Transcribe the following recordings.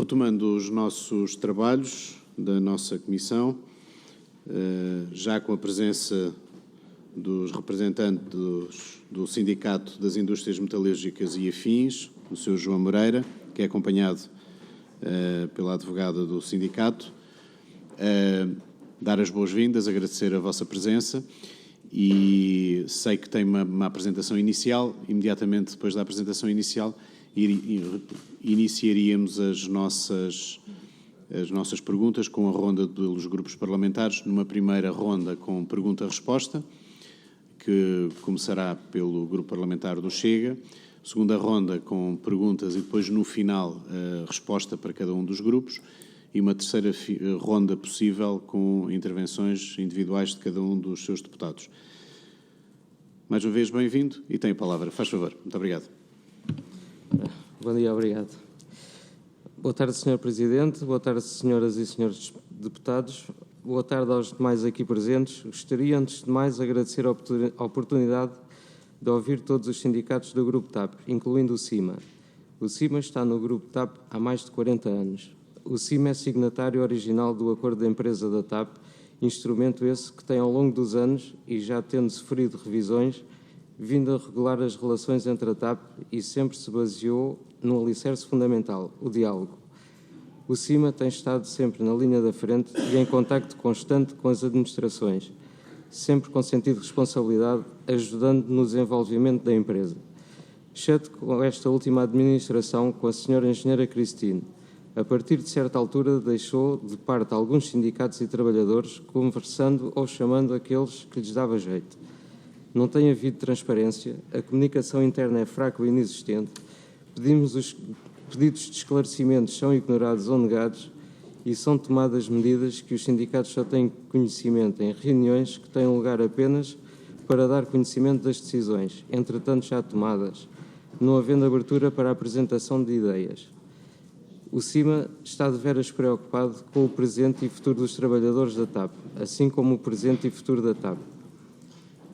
Retomando os nossos trabalhos da nossa comissão, já com a presença dos representantes do Sindicato das Indústrias Metalúrgicas e Afins, o Sr. João Moreira, que é acompanhado pela advogada do sindicato, dar as boas-vindas, agradecer a vossa presença e sei que tem uma apresentação inicial. Imediatamente depois da apresentação inicial iniciaríamos as nossas perguntas com a ronda dos grupos parlamentares, numa primeira ronda com pergunta-resposta, que começará pelo grupo parlamentar do Chega, segunda ronda com perguntas e depois no final a resposta para cada um dos grupos e uma terceira ronda possível com intervenções individuais de cada um dos seus deputados. Mais uma vez, bem-vindo e tem a palavra. Faz favor. Muito obrigado. Bom dia, obrigado. Boa tarde, Sr. Presidente. Boa tarde, senhoras e senhores deputados. Boa tarde aos demais aqui presentes. Gostaria, antes de mais, agradecer a oportunidade de ouvir todos os sindicatos do Grupo TAP, incluindo o CIMA. O CIMA está no Grupo TAP há mais de 40 anos. O CIMA é signatário original do Acordo de Empresa da TAP, instrumento esse que tem, ao longo dos anos, e já tendo sofrido revisões, vindo a regular as relações entre a TAP e sempre se baseou no alicerce fundamental, o diálogo. O CIMA tem estado sempre na linha da frente e em contacto constante com as administrações, sempre com sentido de responsabilidade, ajudando no desenvolvimento da empresa. Exceto com esta última administração, com a Sra. Engenheira Cristine. A partir de certa altura deixou de parte alguns sindicatos e trabalhadores, conversando ou chamando aqueles que lhes dava jeito. Não tem havido transparência, a comunicação interna é fraca ou inexistente, os pedidos de esclarecimentos são ignorados ou negados e são tomadas medidas que os sindicatos só têm conhecimento em reuniões que têm lugar apenas para dar conhecimento das decisões, entretanto já tomadas, não havendo abertura para a apresentação de ideias. O CIMA está de veras preocupado com o presente e futuro dos trabalhadores da TAP, assim como o presente e futuro da TAP.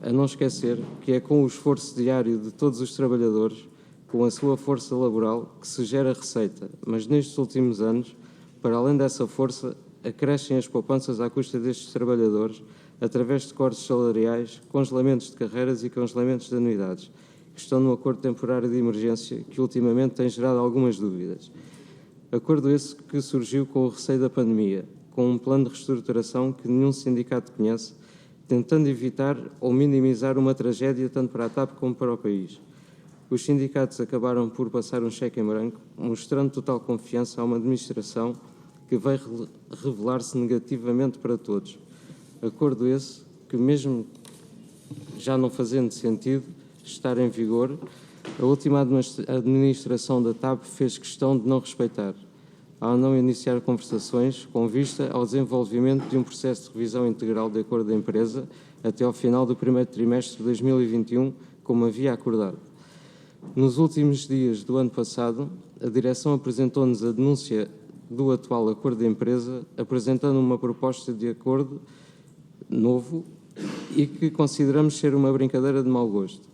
A não esquecer que é com o esforço diário de todos os trabalhadores, com a sua força laboral, que se gera receita, mas nestes últimos anos, para além dessa força, acrescem as poupanças à custa destes trabalhadores, através de cortes salariais, congelamentos de carreiras e congelamentos de anuidades, que estão no acordo temporário de emergência, que ultimamente tem gerado algumas dúvidas. Acordo esse que surgiu com o receio da pandemia, com um plano de reestruturação que nenhum sindicato conhece, tentando evitar ou minimizar uma tragédia tanto para a TAP como para o país. Os sindicatos acabaram por passar um cheque em branco, mostrando total confiança a uma administração que vai revelar-se negativamente para todos. Acordo esse que, mesmo já não fazendo sentido estar em vigor, a última administração da TAP fez questão de não respeitar, ao não iniciar conversações com vista ao desenvolvimento de um processo de revisão integral do acordo da empresa até ao final do primeiro trimestre de 2021, como havia acordado. Nos últimos dias do ano passado, a direção apresentou-nos a denúncia do atual acordo da empresa, apresentando uma proposta de acordo novo e que consideramos ser uma brincadeira de mau gosto.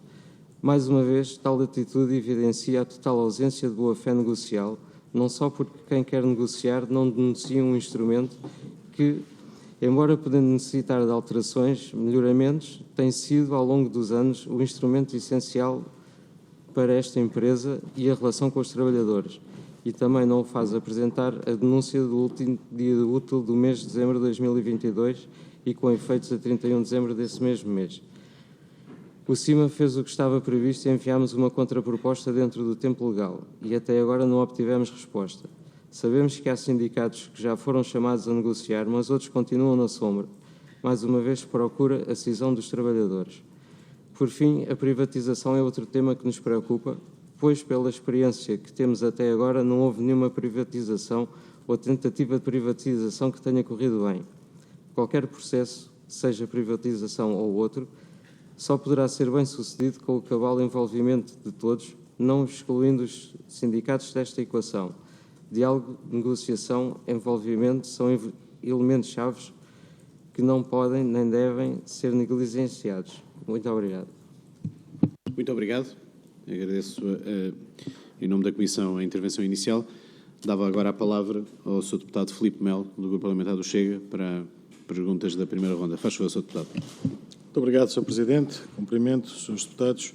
Mais uma vez, tal atitude evidencia a total ausência de boa-fé negocial, não só porque quem quer negociar não denuncia um instrumento que, embora podendo necessitar de alterações, melhoramentos, tem sido, ao longo dos anos, o instrumento essencial para esta empresa e a relação com os trabalhadores, e também não o faz apresentar a denúncia do último dia útil do mês de dezembro de 2022 e com efeitos a 31 de dezembro desse mesmo mês. O CIMA fez o que estava previsto e enviámos uma contraproposta dentro do tempo legal e até agora não obtivemos resposta. Sabemos que há sindicatos que já foram chamados a negociar, mas outros continuam na sombra. Mais uma vez procura a cisão dos trabalhadores. Por fim, a privatização é outro tema que nos preocupa, pois pela experiência que temos até agora não houve nenhuma privatização ou tentativa de privatização que tenha corrido bem. Qualquer processo, seja privatização ou outro, só poderá ser bem sucedido com o cabal envolvimento de todos, não excluindo os sindicatos desta equação. Diálogo, negociação, envolvimento são elementos-chave que não podem nem devem ser negligenciados. Muito obrigado. Muito obrigado. Agradeço, em nome da Comissão, a intervenção inicial. Dava agora a palavra ao Sr. Deputado Filipe Melo, do Grupo Parlamentar do Chega, para perguntas da primeira ronda. Faz favor, Sr. Deputado. Muito obrigado, Sr. Presidente. Cumprimento os Srs. Deputados.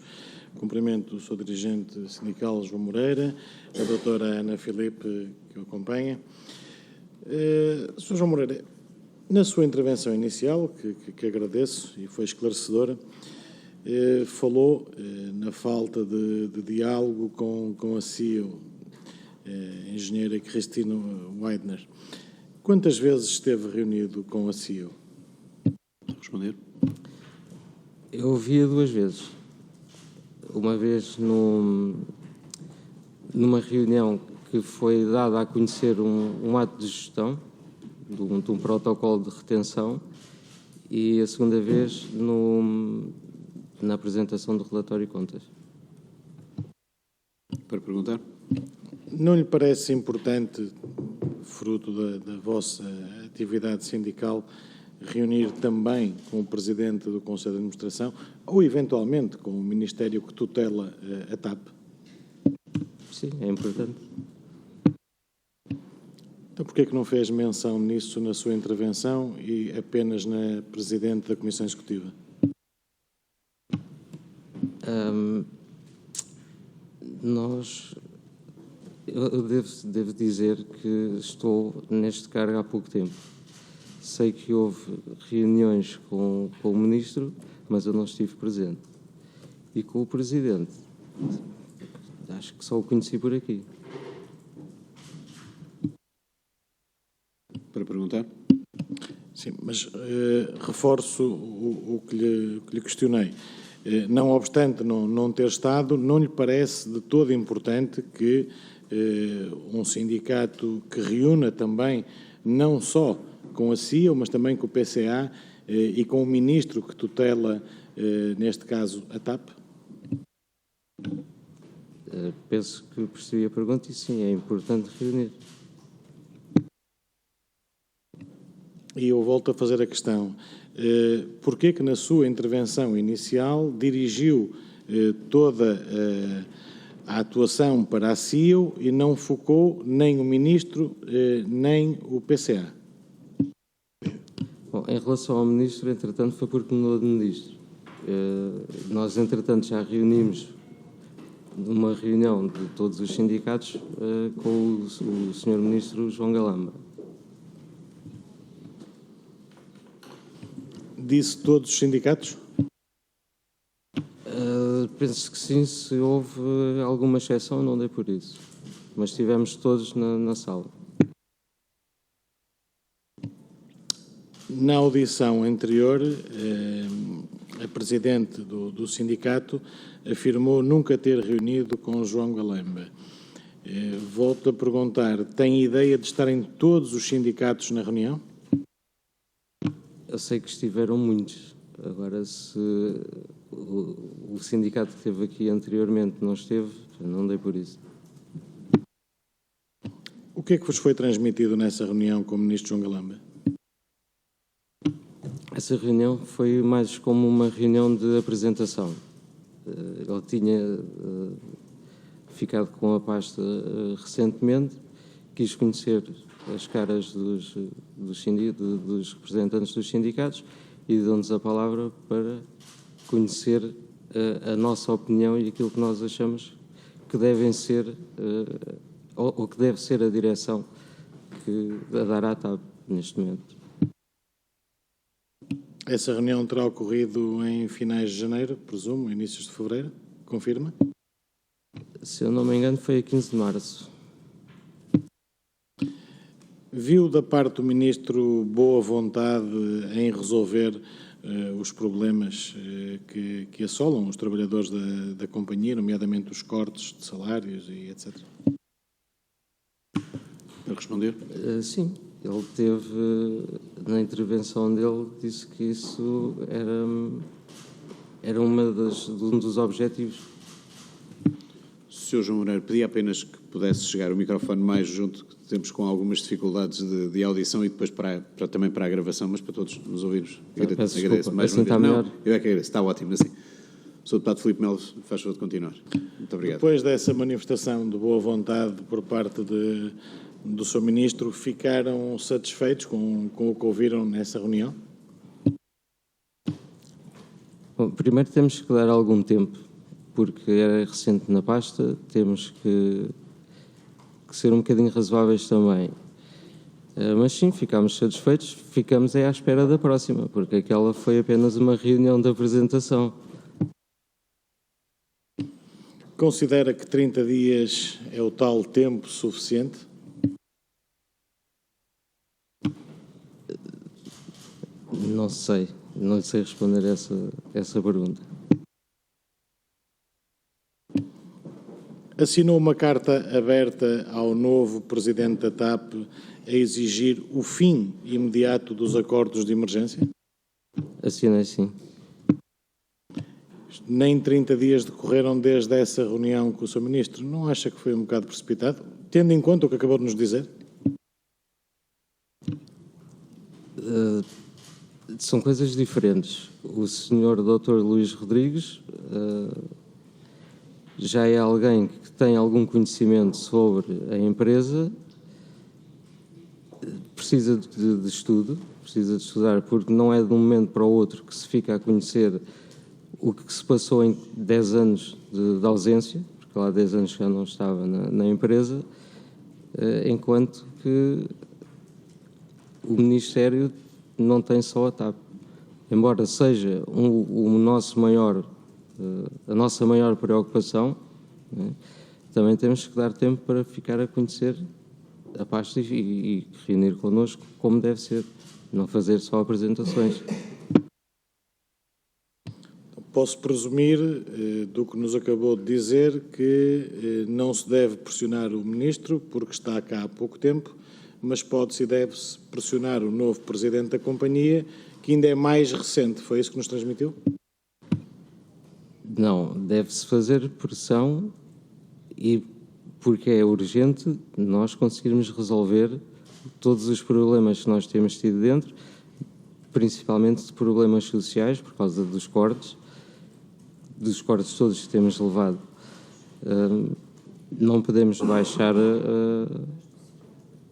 Cumprimento o Sr. Dirigente Sindical João Moreira, a doutora Ana Filipe, que o acompanha. Sr. João Moreira, na sua intervenção inicial, que agradeço e foi esclarecedora, falou na falta de diálogo com a CEO, a engenheira Cristina Weidner. Quantas vezes esteve reunido com a CEO? Responder. Eu ouvi-a 2 vezes. Uma vez numa reunião que foi dada a conhecer um ato de gestão, de um protocolo de retenção, e a segunda vez na apresentação do relatório de contas. Para perguntar. Não lhe parece importante, fruto da vossa atividade sindical, reunir também com o Presidente do Conselho de Administração ou, eventualmente, com o Ministério que tutela a TAP? Sim, é importante. Então, porquê é que não fez menção nisso na sua intervenção e apenas na Presidente da Comissão Executiva? Eu devo dizer que estou neste cargo há pouco tempo. Sei que houve reuniões com o Ministro, mas eu não estive presente. E com o Presidente, acho que só o conheci por aqui. Para perguntar. Sim, mas reforço o que lhe questionei. Não obstante não ter estado, não lhe parece de todo importante que um sindicato que reúna também, não só com a CEO, mas também com o PCA e com o Ministro que tutela, neste caso, a TAP? Penso que percebi a pergunta e sim, é importante reunir. E eu volto a fazer a questão. Porquê que na sua intervenção inicial dirigiu toda a atuação para a CEO e não focou nem o Ministro nem o PCA? Bom, em relação ao Ministro, entretanto, foi porque mudou de Ministro. Nós, entretanto, já reunimos numa reunião de todos os sindicatos com o Sr. Ministro João Galamba. Disse todos os sindicatos? Penso que sim, se houve alguma exceção, não dei por isso. Mas estivemos todos na sala. Na audição anterior, a Presidente do sindicato afirmou nunca ter reunido com João Galamba. Volto a perguntar, tem ideia de estarem todos os sindicatos na reunião? Eu sei que estiveram muitos. Agora, se o sindicato que esteve aqui anteriormente não esteve, não dei por isso. O que é que vos foi transmitido nessa reunião com o Ministro João Galamba? Essa reunião foi mais como uma reunião de apresentação. Ele tinha ficado com a pasta recentemente, quis conhecer as caras dos representantes dos sindicatos e deu-nos a palavra para conhecer a nossa opinião e aquilo que nós achamos que devem ser, ou que deve ser a direção a dar à TAP neste momento. Essa reunião terá ocorrido em finais de janeiro, presumo, inícios de fevereiro? Confirma? Se eu não me engano, foi a 15 de março. Viu da parte do Ministro boa vontade em resolver os problemas que assolam os trabalhadores da companhia, nomeadamente os cortes de salários e etc.? Para responder. Sim, ele teve, na intervenção dele, disse que isso era um dos objetivos. Sr. João Moreira, pedi apenas que pudesse chegar o microfone mais junto, que temos com algumas dificuldades de audição e depois também para a gravação, mas para todos nos ouvirmos. Peço agradeço desculpa, mais assim uma vez. está melhor? Não, eu é que agradeço, está ótimo assim. Sr. Deputado Filipe Melo, faz favor de continuar. Muito obrigado. Depois dessa manifestação de boa vontade por parte do Sr. Ministro, ficaram satisfeitos com o que ouviram nessa reunião? Bom, primeiro temos que dar algum tempo, porque é recente na pasta, temos que ser um bocadinho razoáveis também. Mas sim, ficámos satisfeitos, ficamos à espera da próxima, porque aquela foi apenas uma reunião de apresentação. Considera que 30 dias é o tal tempo suficiente? Não sei responder essa pergunta. Assinou uma carta aberta ao novo Presidente da TAP a exigir o fim imediato dos acordos de emergência? Assinei sim. Nem 30 dias decorreram desde essa reunião com o Sr. Ministro. Não acha que foi um bocado precipitado, tendo em conta o que acabou de nos dizer? São coisas diferentes. O Sr. Dr. Luís Rodrigues já é alguém que tem algum conhecimento sobre a empresa, precisa de estudo, precisa de estudar, porque não é de um momento para o outro que se fica a conhecer o que se passou em 10 anos de ausência, porque lá há 10 anos já não estava na empresa, enquanto que o Ministério não tem só a TAP. Embora seja a nossa maior preocupação, né, também temos que dar tempo para ficar a conhecer a pasta e reunir connosco como deve ser, não fazer só apresentações. Posso presumir, do que nos acabou de dizer, que não se deve pressionar o Ministro, porque está cá há pouco tempo, mas pode-se e deve-se pressionar o novo Presidente da companhia, que ainda é mais recente. Foi isso que nos transmitiu? Não, deve-se fazer pressão e porque é urgente nós conseguirmos resolver todos os problemas que nós temos tido dentro, principalmente de problemas sociais, por causa dos cortes todos que temos levado. Não podemos baixar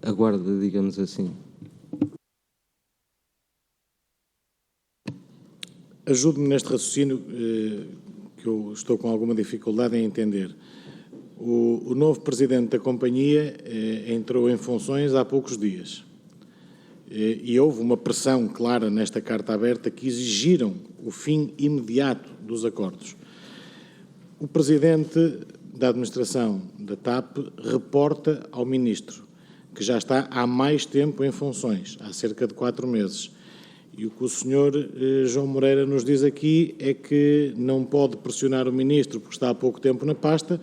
a guarda, digamos assim. Ajude-me neste raciocínio que eu estou com alguma dificuldade em entender. O novo Presidente da companhia entrou em funções há poucos dias e houve uma pressão clara nesta carta aberta que exigiram o fim imediato dos acordos. O Presidente da Administração da TAP reporta ao Ministro, que já está há mais tempo em funções, há cerca de 4 meses. E o que o Sr. João Moreira nos diz aqui é que não pode pressionar o Ministro porque está há pouco tempo na pasta,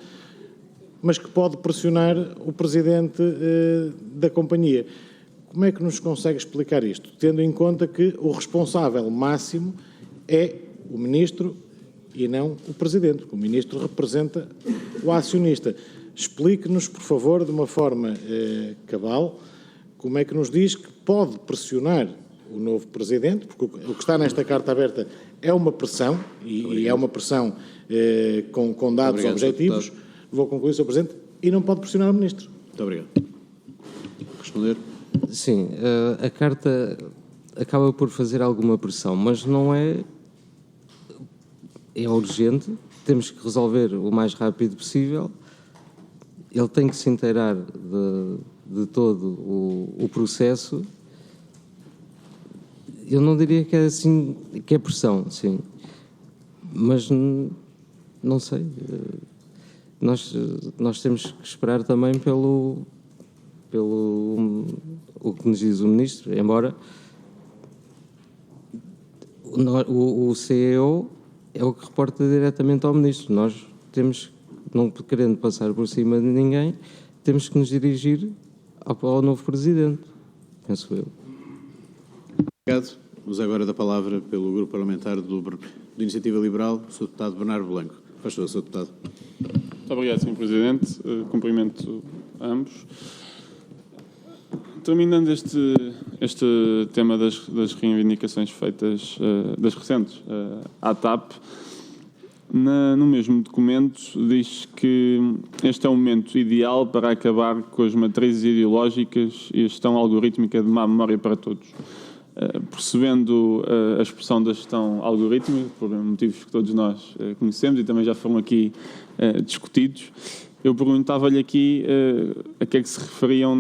mas que pode pressionar o Presidente da companhia. Como é que nos consegue explicar isto? Tendo em conta que o responsável máximo é o Ministro e não o Presidente. O Ministro representa o acionista. Explique-nos, por favor, de uma forma cabal, como é que nos diz que pode pressionar o novo Presidente, porque o que está nesta carta aberta é uma pressão, e é uma pressão com dados objetivos. Vou concluir, Sr. Presidente, e não pode pressionar o Ministro. Muito obrigado. Responder? Sim, a carta acaba por fazer alguma pressão, mas não é urgente, temos que resolver o mais rápido possível. Ele tem que se inteirar de todo o processo. Eu não diria que é assim, que é pressão, sim, mas não sei. Nós temos que esperar também pelo o que nos diz o Ministro, embora o CEO é o que reporta diretamente ao Ministro. Nós temos, não querendo passar por cima de ninguém, temos que nos dirigir ao novo Presidente, penso eu. Obrigado. Uso agora da palavra pelo Grupo Parlamentar do Iniciativa Liberal, o Sr. Deputado Bernardo Blanco. Faz favor, Sr. Deputado. Muito obrigado, Sr. Presidente. Cumprimento a ambos. Terminando este tema das reivindicações feitas, das recentes, à TAP, No mesmo documento diz que este é o momento ideal para acabar com as matrizes ideológicas e a gestão algorítmica de má memória para todos. Percebendo a expressão da gestão algorítmica, por motivos que todos nós conhecemos e também já foram aqui discutidos, eu perguntava-lhe aqui a que é que se referiam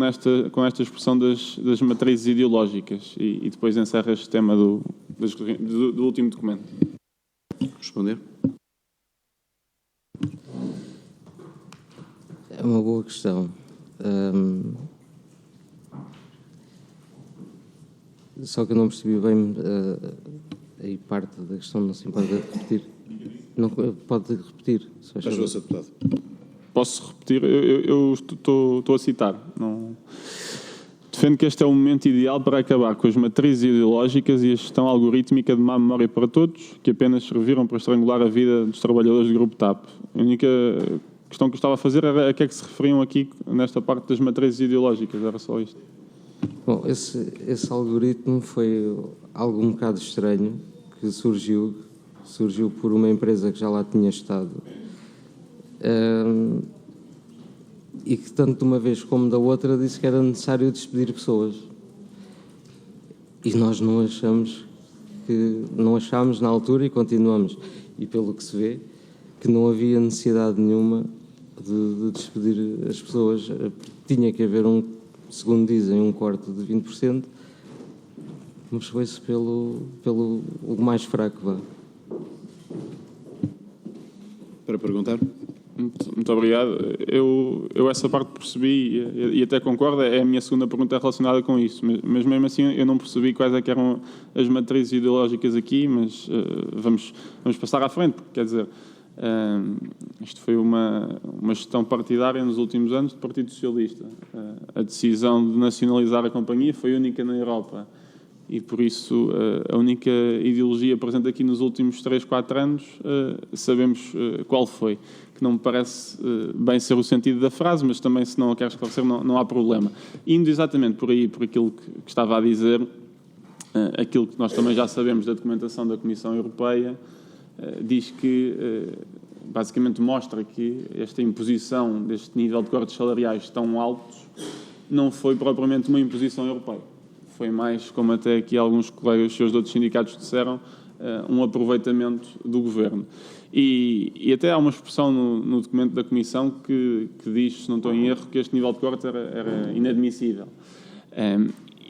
com esta expressão das matrizes ideológicas e depois encerra este tema do último documento. Responder? É uma boa questão. Só que eu não percebi bem aí parte da questão, não se importa de repetir. Não, pode repetir. Ajuda-se, deputado. Posso repetir? Eu estou a citar. Não... Defendo que este é o momento ideal para acabar com as matrizes ideológicas e a gestão algorítmica de má memória para todos, que apenas serviram para estrangular a vida dos trabalhadores do Grupo TAP. A única questão que eu estava a fazer era a que é que se referiam aqui nesta parte das matrizes ideológicas. Era só isto. Bom, esse algoritmo foi algo um bocado estranho que surgiu por uma empresa que já lá tinha estado e que tanto de uma vez como da outra disse que era necessário despedir pessoas e nós não achámos na altura e continuamos, e pelo que se vê que não havia necessidade nenhuma de despedir as pessoas. Tinha que haver segundo dizem, um corte de 20%, mas foi-se pelo o mais fraco. Vá. Para perguntar? Muito obrigado. Eu essa parte percebi e até concordo, é a minha segunda pergunta relacionada com isso, mas mesmo assim eu não percebi quais é que eram as matrizes ideológicas aqui, mas vamos passar à frente, porque quer dizer, isto foi uma gestão partidária nos últimos anos do Partido Socialista. A decisão de nacionalizar a companhia foi única na Europa e, por isso, a única ideologia presente aqui nos últimos 3, 4 anos, sabemos qual foi, que não me parece bem ser o sentido da frase, mas também, se não a quer esclarecer, não há problema. Indo exatamente por aí, por aquilo que estava a dizer, aquilo que nós também já sabemos da documentação da Comissão Europeia, diz que, basicamente mostra que esta imposição deste nível de cortes salariais tão altos não foi propriamente uma imposição europeia. Foi mais, como até aqui alguns colegas seus de outros sindicatos disseram, um aproveitamento do Governo. E até há uma expressão no documento da Comissão que diz, se não estou em erro, que este nível de corte era inadmissível.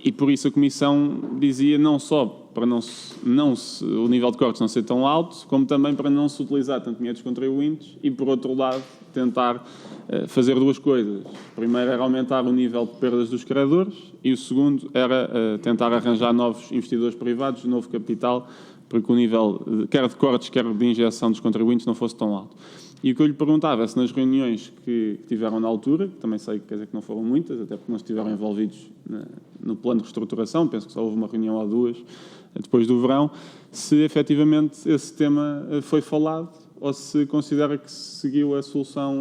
E por isso a Comissão dizia não só para o nível de cortes não ser tão alto, como também para não se utilizar tanto dinheiro dos contribuintes e, por outro lado, tentar fazer duas coisas. O primeiro era aumentar o nível de perdas dos credores e o segundo era tentar arranjar novos investidores privados, novo capital, para que o nível, quer de cortes, quer de injeção dos contribuintes, não fosse tão alto. E o que eu lhe perguntava é se nas reuniões que tiveram na altura, que também sei quer dizer, que não foram muitas, até porque não estiveram envolvidos no plano de reestruturação, penso que só houve uma reunião ou duas depois do verão, se efetivamente esse tema foi falado ou se considera que se seguiu a solução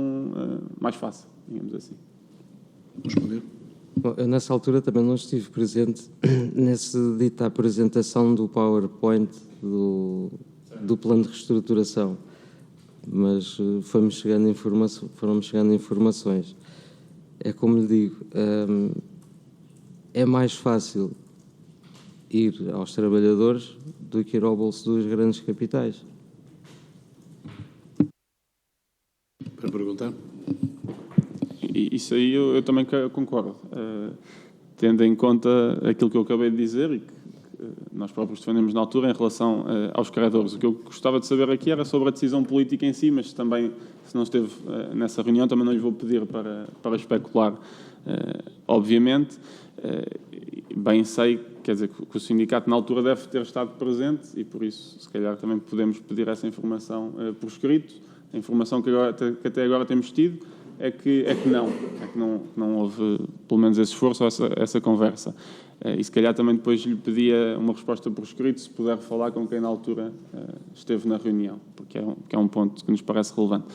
mais fácil, digamos assim. Responder? Bom, eu nessa altura também não estive presente nessa dita apresentação do PowerPoint do plano de reestruturação, mas foram-me chegando informações. É como lhe digo, é mais fácil ir aos trabalhadores do que ir ao bolso dos grandes capitais. Para perguntar? Isso aí eu também concordo. Tendo em conta aquilo que eu acabei de dizer e que nós próprios defendemos na altura em relação aos credores. O que eu gostava de saber aqui era sobre a decisão política em si, mas também, se não esteve nessa reunião, também não lhe vou pedir para especular, obviamente. Bem sei, quer dizer, que o sindicato na altura deve ter estado presente e, por isso, se calhar também podemos pedir essa informação por escrito. A informação que até agora temos tido é que não houve, pelo menos, esse esforço ou essa conversa. E se calhar também depois lhe pedia uma resposta por escrito, se puder falar com quem na altura esteve na reunião, porque é um ponto que nos parece relevante.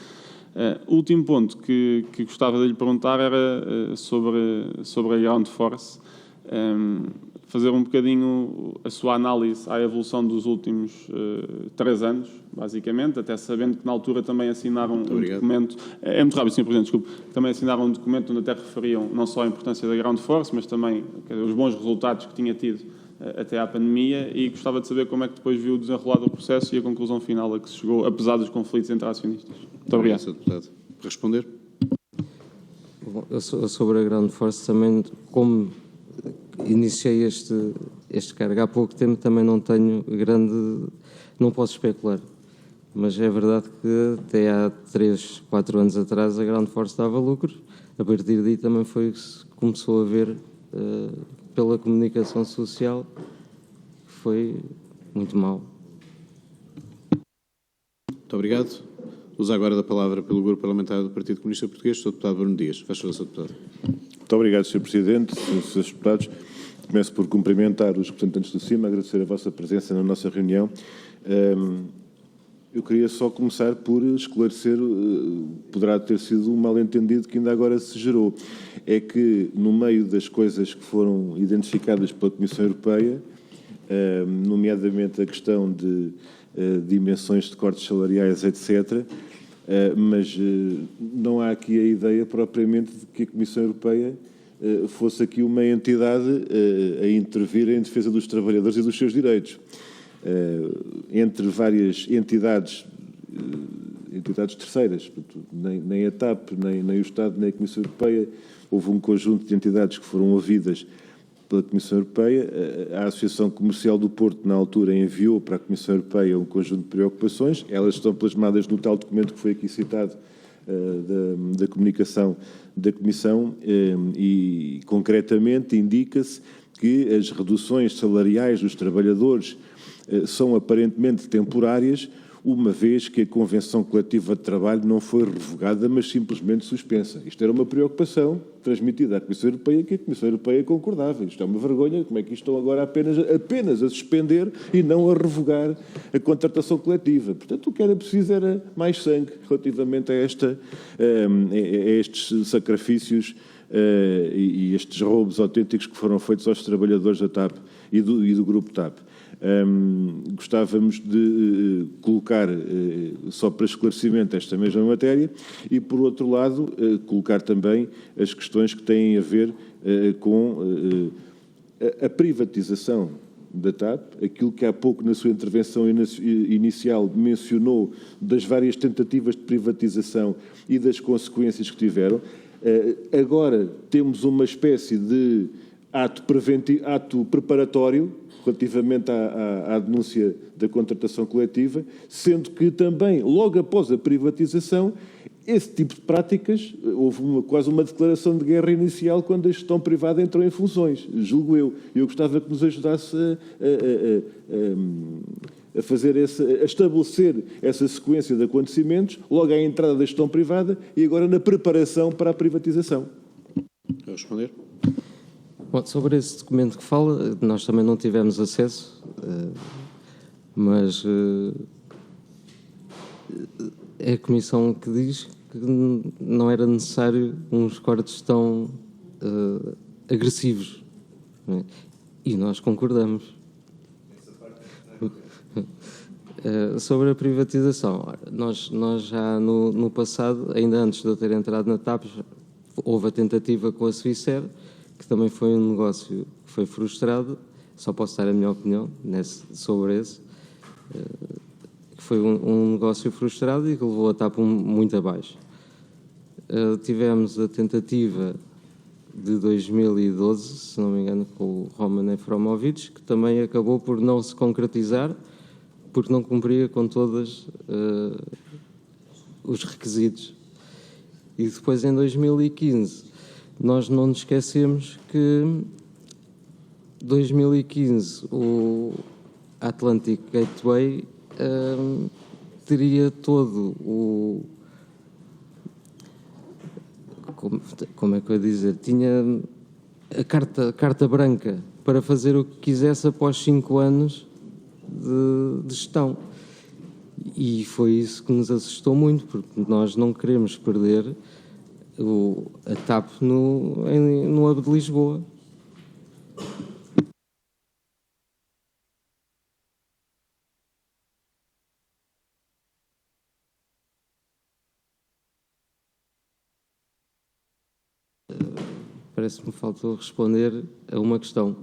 O último ponto que gostava de lhe perguntar era sobre a Ground Force. fazer um bocadinho a sua análise à evolução dos últimos 3 anos, basicamente, até sabendo que na altura também assinaram um documento, é muito rápido, Sr. Presidente, desculpe, também assinaram um documento onde até referiam não só a importância da Ground Force, mas também os bons resultados que tinha tido até à pandemia, e gostava de saber como é que depois viu o desenrolar do processo e a conclusão final a que se chegou, apesar dos conflitos entre acionistas. Muito obrigado. Sr. Deputado. Responder? Bom, eu sobre a Ground Force também, como iniciei este cargo há pouco tempo, também não tenho não posso especular, mas é verdade que até há 3, 4 anos atrás a Ground Force dava lucro, a partir daí também foi que se começou a ver pela comunicação social que foi muito mau. Muito obrigado. Uso agora da palavra pelo Grupo Parlamentar do Partido Comunista Português, Sr. Deputado Bruno Dias. Faz favor, Sr. Deputado. Muito obrigado, Sr. Presidente, Srs. Deputados. Começo por cumprimentar os representantes do CIMA, agradecer a vossa presença na nossa reunião. Eu queria só começar por esclarecer, poderá ter sido um mal-entendido que ainda agora se gerou. É que, no meio das coisas que foram identificadas pela Comissão Europeia, nomeadamente a questão de dimensões de cortes salariais, etc., mas não há aqui a ideia propriamente de que a Comissão Europeia fosse aqui uma entidade a intervir em defesa dos trabalhadores e dos seus direitos. Entre várias entidades terceiras, nem a TAP, nem o Estado, nem a Comissão Europeia, houve um conjunto de entidades que foram ouvidas pela Comissão Europeia. A Associação Comercial do Porto, na altura, enviou para a Comissão Europeia um conjunto de preocupações. Elas estão plasmadas no tal documento que foi aqui citado, da comunicação da Comissão, e, concretamente, indica-se que as reduções salariais dos trabalhadores são aparentemente temporárias, uma vez que a Convenção Coletiva de Trabalho não foi revogada, mas simplesmente suspensa. Isto era uma preocupação transmitida à Comissão Europeia, que a Comissão Europeia concordava. Isto é uma vergonha, como é que estão agora apenas a suspender e não a revogar a contratação coletiva. Portanto, o que era preciso era mais sangue relativamente a estes sacrifícios e estes roubos autênticos que foram feitos aos trabalhadores da TAP e do Grupo TAP. Gostávamos de colocar, só para esclarecimento, esta mesma matéria e, por outro lado, colocar também as questões que têm a ver com a privatização da TAP, aquilo que há pouco na sua intervenção inicial mencionou das várias tentativas de privatização e das consequências que tiveram. Agora temos uma espécie de ato preparatório relativamente à denúncia da contratação coletiva, sendo que também, logo após a privatização, esse tipo de práticas, houve quase uma declaração de guerra inicial quando a gestão privada entrou em funções, julgo eu. Eu gostava que nos ajudasse a estabelecer essa sequência de acontecimentos, logo à entrada da gestão privada e agora na preparação para a privatização. Vou responder. Bom, sobre esse documento que fala, nós também não tivemos acesso, mas é a Comissão que diz que não era necessário uns cortes tão agressivos, não é? E nós concordamos. Sobre a privatização, nós já no passado, ainda antes de eu ter entrado na TAP, houve a tentativa com a Swissair, que também foi um negócio que foi frustrado. Só posso dar a minha opinião sobre esse, que foi um negócio frustrado e que levou a TAP muito abaixo. Tivemos a tentativa de 2012, se não me engano, com o Roman Efromovich, que também acabou por não se concretizar, porque não cumpria com todos os requisitos. E depois, em 2015, nós não nos esquecemos que 2015 o Atlantic Gateway teria todo o... Como é que eu ia dizer? Tinha a carta branca para fazer o que quisesse após 5 anos de gestão. E foi isso que nos assustou muito, porque nós não queremos perder a TAP no hub de Lisboa. parece-me que faltou responder a uma questão.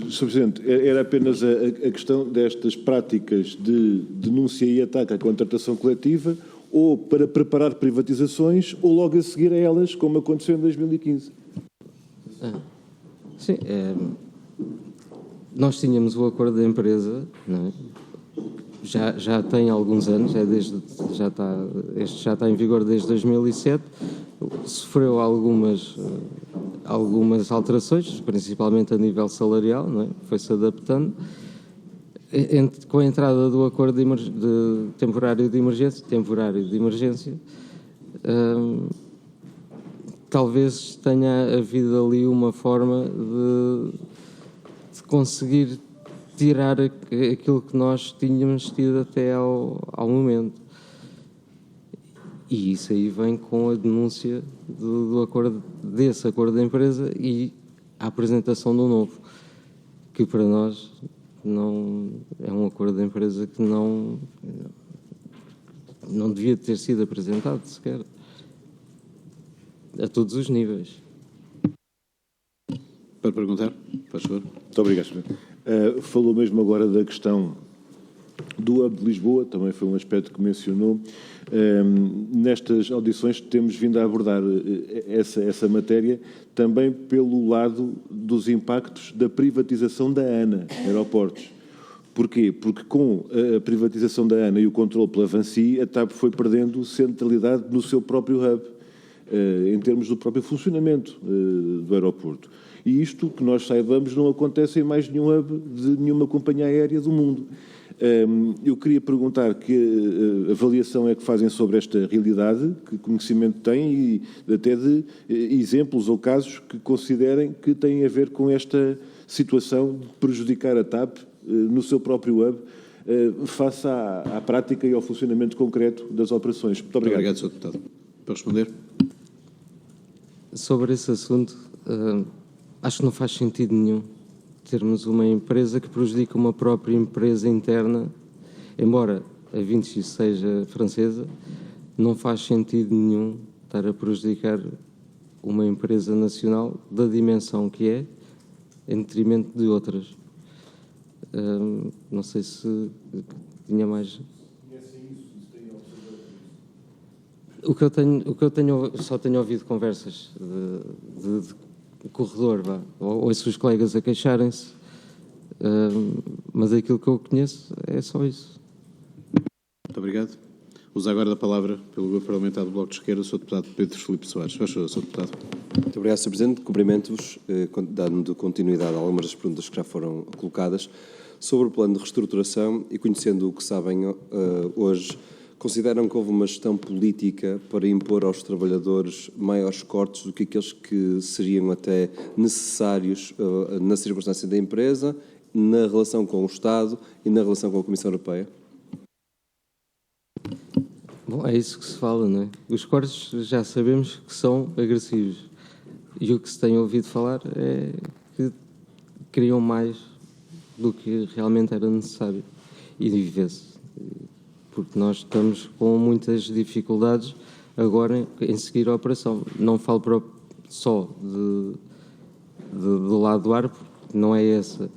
Sr. Presidente, era apenas a questão destas práticas de denúncia e ataque à contratação coletiva, ou para preparar privatizações, ou logo a seguir a elas, como aconteceu em 2015. Sim, nós tínhamos o acordo da empresa, não é? Já tem alguns anos, este já está em vigor desde 2007, sofreu algumas alterações, principalmente a nível salarial, não é? Foi-se adaptando. Com a entrada do acordo de temporário de emergência, talvez tenha havido ali uma forma de conseguir tirar aquilo que nós tínhamos tido até ao momento. E isso aí vem com a denúncia desse acordo da empresa e a apresentação do novo, que para nós não é um acordo da empresa que não devia ter sido apresentado sequer, a todos os níveis. Para perguntar, por favor. Muito obrigado, Sr. Falou mesmo agora da questão do Hub de Lisboa, também foi um aspecto que mencionou. Nestas audições temos vindo a abordar essa matéria também pelo lado dos impactos da privatização da ANA, Aeroportos. Porquê? Porque com a privatização da ANA e o controle pela Vinci, a TAP foi perdendo centralidade no seu próprio hub, em termos do próprio funcionamento do aeroporto. E isto, que nós saibamos, não acontece em mais nenhum hub de nenhuma companhia aérea do mundo. Eu queria perguntar que avaliação é que fazem sobre esta realidade, que conhecimento têm e até de exemplos ou casos que considerem que têm a ver com esta situação de prejudicar a TAP no seu próprio hub, face à prática e ao funcionamento concreto das operações. Muito obrigado. Muito obrigado, Sr. Deputado. Para responder. Sobre esse assunto, acho que não faz sentido nenhum termos uma empresa que prejudica uma própria empresa interna, embora a Vinci seja francesa, não faz sentido nenhum estar a prejudicar uma empresa nacional da dimensão que é, em detrimento de outras. Não sei se tinha mais. O que eu tenho, só tenho ouvido conversas de corredor, ouço os colegas a queixarem-se, mas aquilo que eu conheço é só isso. Muito obrigado. Uso agora a palavra pelo Grupo Parlamentar do Bloco de Esquerda, o Sr. Deputado Pedro Filipe Soares. Faz favor, Sr. Deputado. Muito obrigado, Sr. Presidente. Cumprimento-vos, dando continuidade a algumas das perguntas que já foram colocadas. Sobre o plano de reestruturação e conhecendo o que sabem hoje, consideram que houve uma gestão política para impor aos trabalhadores maiores cortes do que aqueles que seriam até necessários na circunstância da empresa, na relação com o Estado e na relação com a Comissão Europeia? Bom, é isso que se fala, não é? Os cortes já sabemos que são agressivos. E o que se tem ouvido falar é que queriam mais do que realmente era necessário. E vê-se. Porque nós estamos com muitas dificuldades agora em seguir a operação. Não falo só do lado do ar, porque não é essa.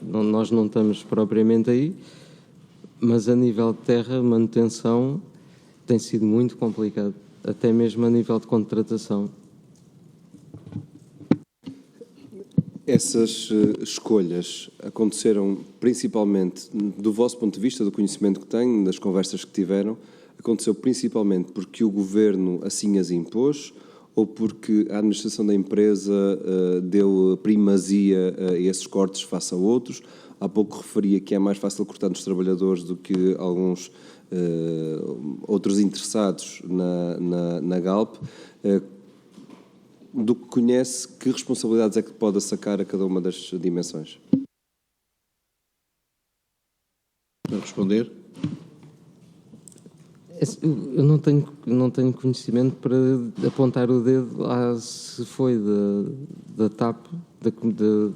Nós não estamos propriamente aí, mas a nível de terra, manutenção tem sido muito complicado, até mesmo a nível de contratação. Essas escolhas aconteceram principalmente, do vosso ponto de vista, do conhecimento que têm, das conversas que tiveram, aconteceu principalmente porque o Governo assim as impôs ou porque a administração da empresa deu primazia a esses cortes face a outros? Há pouco referia que é mais fácil cortar nos trabalhadores do que alguns outros interessados na Galp. Do que conhece, que responsabilidades é que pode sacar a cada uma das dimensões? Para responder. Eu não tenho conhecimento para apontar o dedo se foi da TAP,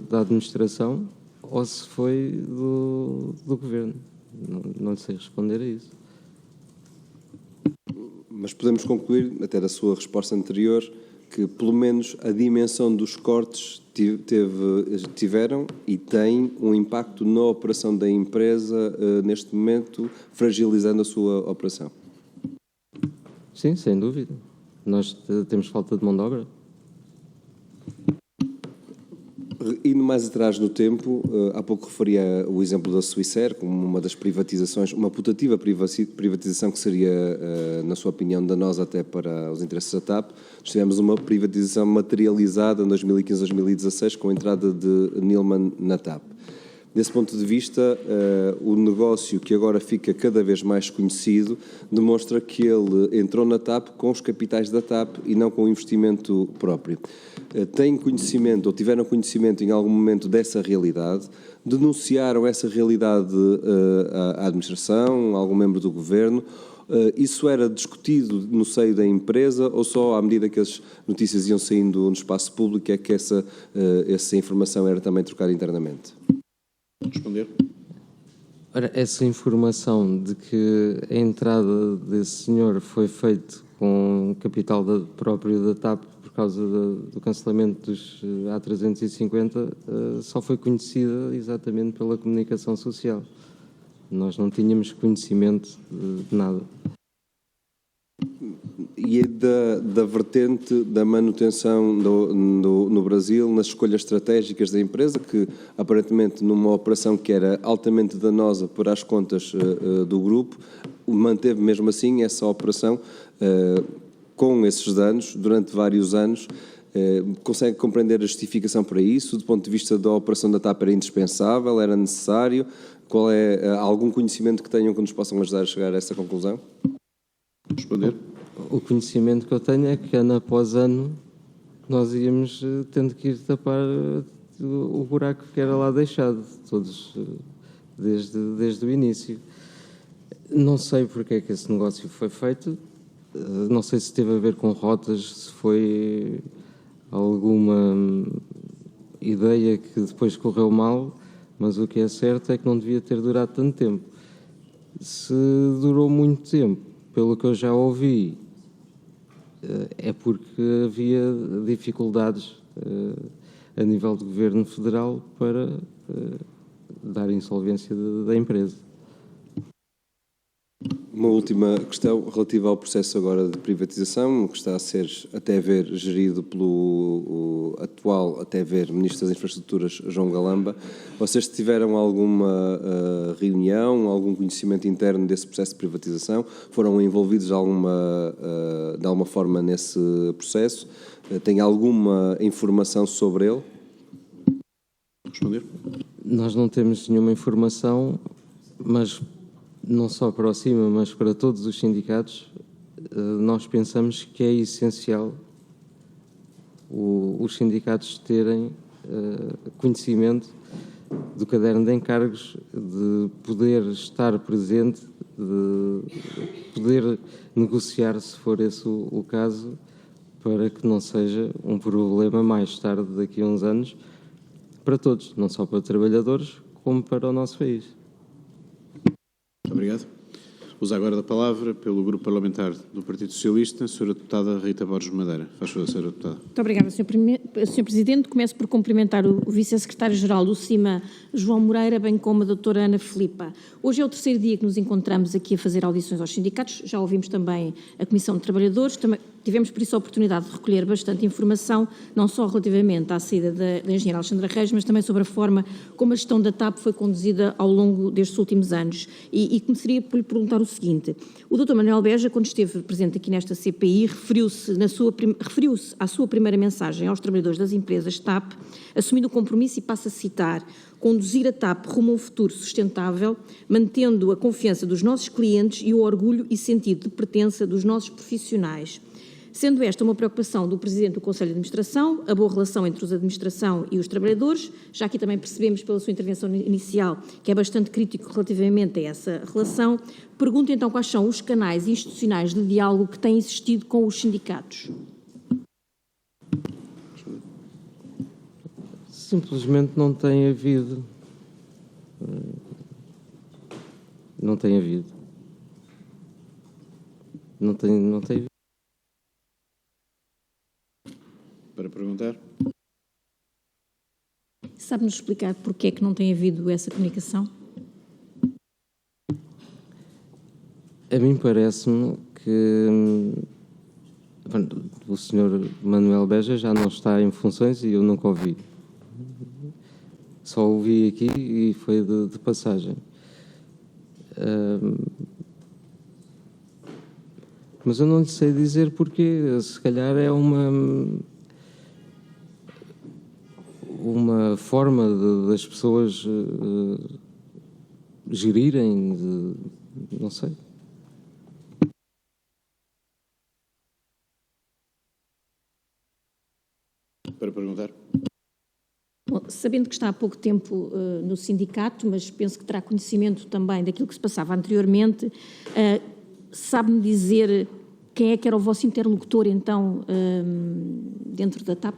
da administração, ou se foi do Governo. Não sei responder a isso. Mas podemos concluir, até da sua resposta anterior, que, pelo menos, a dimensão dos cortes tiveram e têm um impacto na operação da empresa neste momento, fragilizando a sua operação? Sim, sem dúvida. Nós temos falta de mão de obra. Indo mais atrás no tempo, há pouco referia o exemplo da Swissair como uma das privatizações, uma putativa privatização que seria, na sua opinião, danosa até para os interesses da TAP. Nós tivemos uma privatização materializada em 2015-2016 com a entrada de Neilman na TAP. Desse ponto de vista, o negócio que agora fica cada vez mais conhecido demonstra que ele entrou na TAP com os capitais da TAP e não com o investimento próprio. Têm conhecimento ou tiveram conhecimento em algum momento dessa realidade? Denunciaram essa realidade à administração, a algum membro do governo? Isso era discutido no seio da empresa ou só à medida que as notícias iam saindo no espaço público é que essa informação era também trocada internamente? Responder. Ora, essa informação de que a entrada desse senhor foi feita com capital próprio da TAP por causa do cancelamento dos A350 só foi conhecida exatamente pela comunicação social. Nós não tínhamos conhecimento de nada. E da vertente da manutenção no Brasil, nas escolhas estratégicas da empresa, que aparentemente numa operação que era altamente danosa para as contas do grupo, manteve mesmo assim essa operação com esses danos durante vários anos. Consegue compreender a justificação para isso? Do ponto de vista da operação da TAP era indispensável, era necessário? Qual é algum conhecimento que tenham que nos possam ajudar a chegar a essa conclusão? Responder. O conhecimento que eu tenho é que ano após ano nós íamos tendo que ir tapar o buraco que era lá deixado, todos desde o início. Não sei porque é que esse negócio foi feito, não sei se teve a ver com rotas, se foi alguma ideia que depois correu mal, mas o que é certo é que não devia ter durado tanto tempo. Se durou muito tempo, pelo que eu já ouvi, é porque havia dificuldades a nível do Governo Federal para dar insolvência da empresa. Uma última questão relativa ao processo agora de privatização, que está a ser, até ver, gerido pelo atual, até ver, Ministro das Infraestruturas, João Galamba. Vocês tiveram alguma reunião, algum conhecimento interno desse processo de privatização? Foram envolvidos de alguma forma nesse processo? Tem alguma informação sobre ele? Responder. Nós não temos nenhuma informação, mas não só para o CIMA, mas para todos os sindicatos, nós pensamos que é essencial os sindicatos terem conhecimento do caderno de encargos, de poder estar presente, de poder negociar, se for esse o caso, para que não seja um problema mais tarde, daqui a uns anos, para todos, não só para trabalhadores, como para o nosso país. Obrigado. Uso agora a palavra pelo Grupo Parlamentar do Partido Socialista, a Sra. Deputada Rita Borges Madeira. Faz favor, Sra. Deputada. Muito obrigada, Sr. Presidente. Começo por cumprimentar o Vice-Secretário-Geral do CIMA, João Moreira, bem como a doutora Ana Filipa. Hoje é o terceiro dia que nos encontramos aqui a fazer audições aos sindicatos. Já ouvimos também a Comissão de Trabalhadores. Também tivemos, por isso, a oportunidade de recolher bastante informação, não só relativamente à saída da engenheira Alexandra Reis, mas também sobre a forma como a gestão da TAP foi conduzida ao longo destes últimos anos. E começaria por lhe perguntar o seguinte. O Dr. Manuel Beja, quando esteve presente aqui nesta CPI, referiu-se à sua primeira mensagem aos trabalhadores das empresas TAP, assumindo o compromisso, e passo a citar, conduzir a TAP rumo a um futuro sustentável, mantendo a confiança dos nossos clientes e o orgulho e sentido de pertença dos nossos profissionais. Sendo esta uma preocupação do Presidente do Conselho de Administração, a boa relação entre a administração e os trabalhadores, já aqui também percebemos pela sua intervenção inicial que é bastante crítico relativamente a essa relação, pergunto então quais são os canais institucionais de diálogo que têm existido com os sindicatos. Simplesmente não tem havido. Não tem havido. Não tem havido. Para perguntar. Sabe-nos explicar porque é que não tem havido essa comunicação? A mim parece-me que o Sr. Manuel Beja já não está em funções e eu nunca ouvi. Só ouvi aqui e foi de passagem. Mas eu não lhe sei dizer porquê. Se calhar é uma forma das pessoas gerirem, não sei. Para perguntar. Bom, sabendo que está há pouco tempo no sindicato, mas penso que terá conhecimento também daquilo que se passava anteriormente, sabe-me dizer quem é que era o vosso interlocutor, então, dentro da TAP?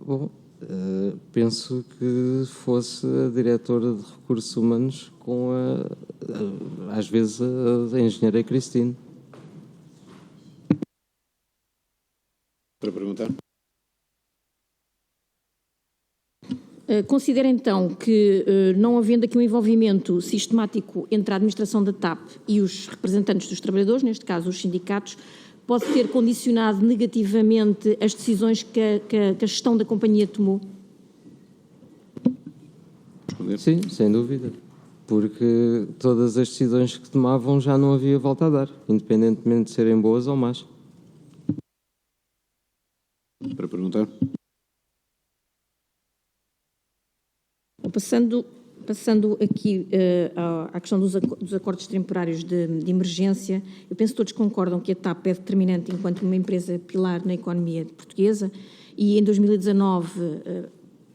Bom, penso que fosse a diretora de Recursos Humanos com às vezes, a engenheira Cristine. Para perguntar. Considera então que, não havendo aqui um envolvimento sistemático entre a administração da TAP e os representantes dos trabalhadores, neste caso os sindicatos, pode ter condicionado negativamente as decisões que a gestão da companhia tomou? Responder. Sim, sem dúvida. Porque todas as decisões que tomavam já não havia volta a dar, independentemente de serem boas ou más. Para perguntar. Passando aqui à questão dos acordos temporários de emergência, eu penso que todos concordam que a TAP é determinante enquanto uma empresa pilar na economia portuguesa e em 2019,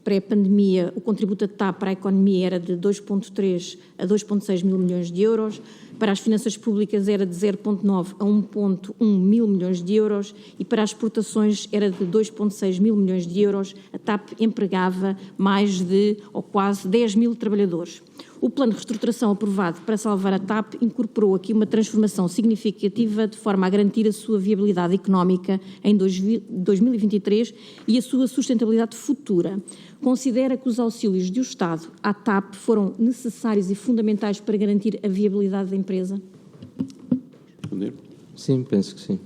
pré-pandemia, o contributo da TAP para a economia era de 2,3 a 2,6 mil milhões de euros, para as finanças públicas era de 0,9 a 1,1 mil milhões de euros e para as exportações era de 2,6 mil milhões de euros. A TAP empregava mais de, ou quase, 10 mil trabalhadores. O plano de reestruturação aprovado para salvar a TAP incorporou aqui uma transformação significativa de forma a garantir a sua viabilidade económica em 2023 e a sua sustentabilidade futura. Considera que os auxílios do Estado à TAP foram necessários e fundamentais para garantir a viabilidade da empresa? Responder. Sim, penso que sim.